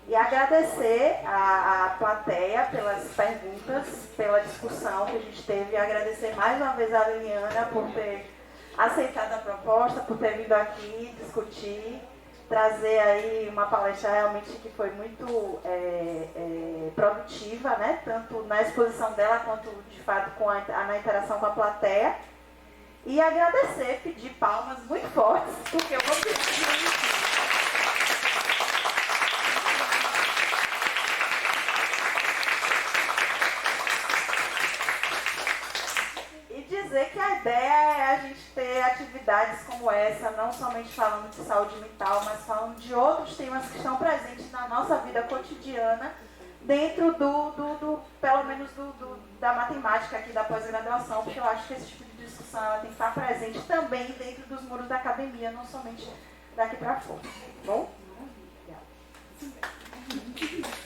E agradecer a plateia pelas perguntas, pela discussão que a gente teve. E agradecer mais uma vez a Liliana por ter aceitado a proposta, por ter vindo aqui discutir, trazer aí uma palestra realmente que foi muito produtiva, né? Tanto na exposição dela quanto, de fato, na interação com a plateia. E agradecer, pedir palmas muito fortes, porque eu vou pedir... dizer que a ideia é a gente ter atividades como essa, não somente falando de saúde mental, mas falando de outros temas que estão presentes na nossa vida cotidiana, dentro pelo menos da matemática aqui da pós-graduação, porque eu acho que esse tipo de discussão ela tem que estar presente também dentro dos muros da academia, não somente daqui para fora. Bom? Obrigada.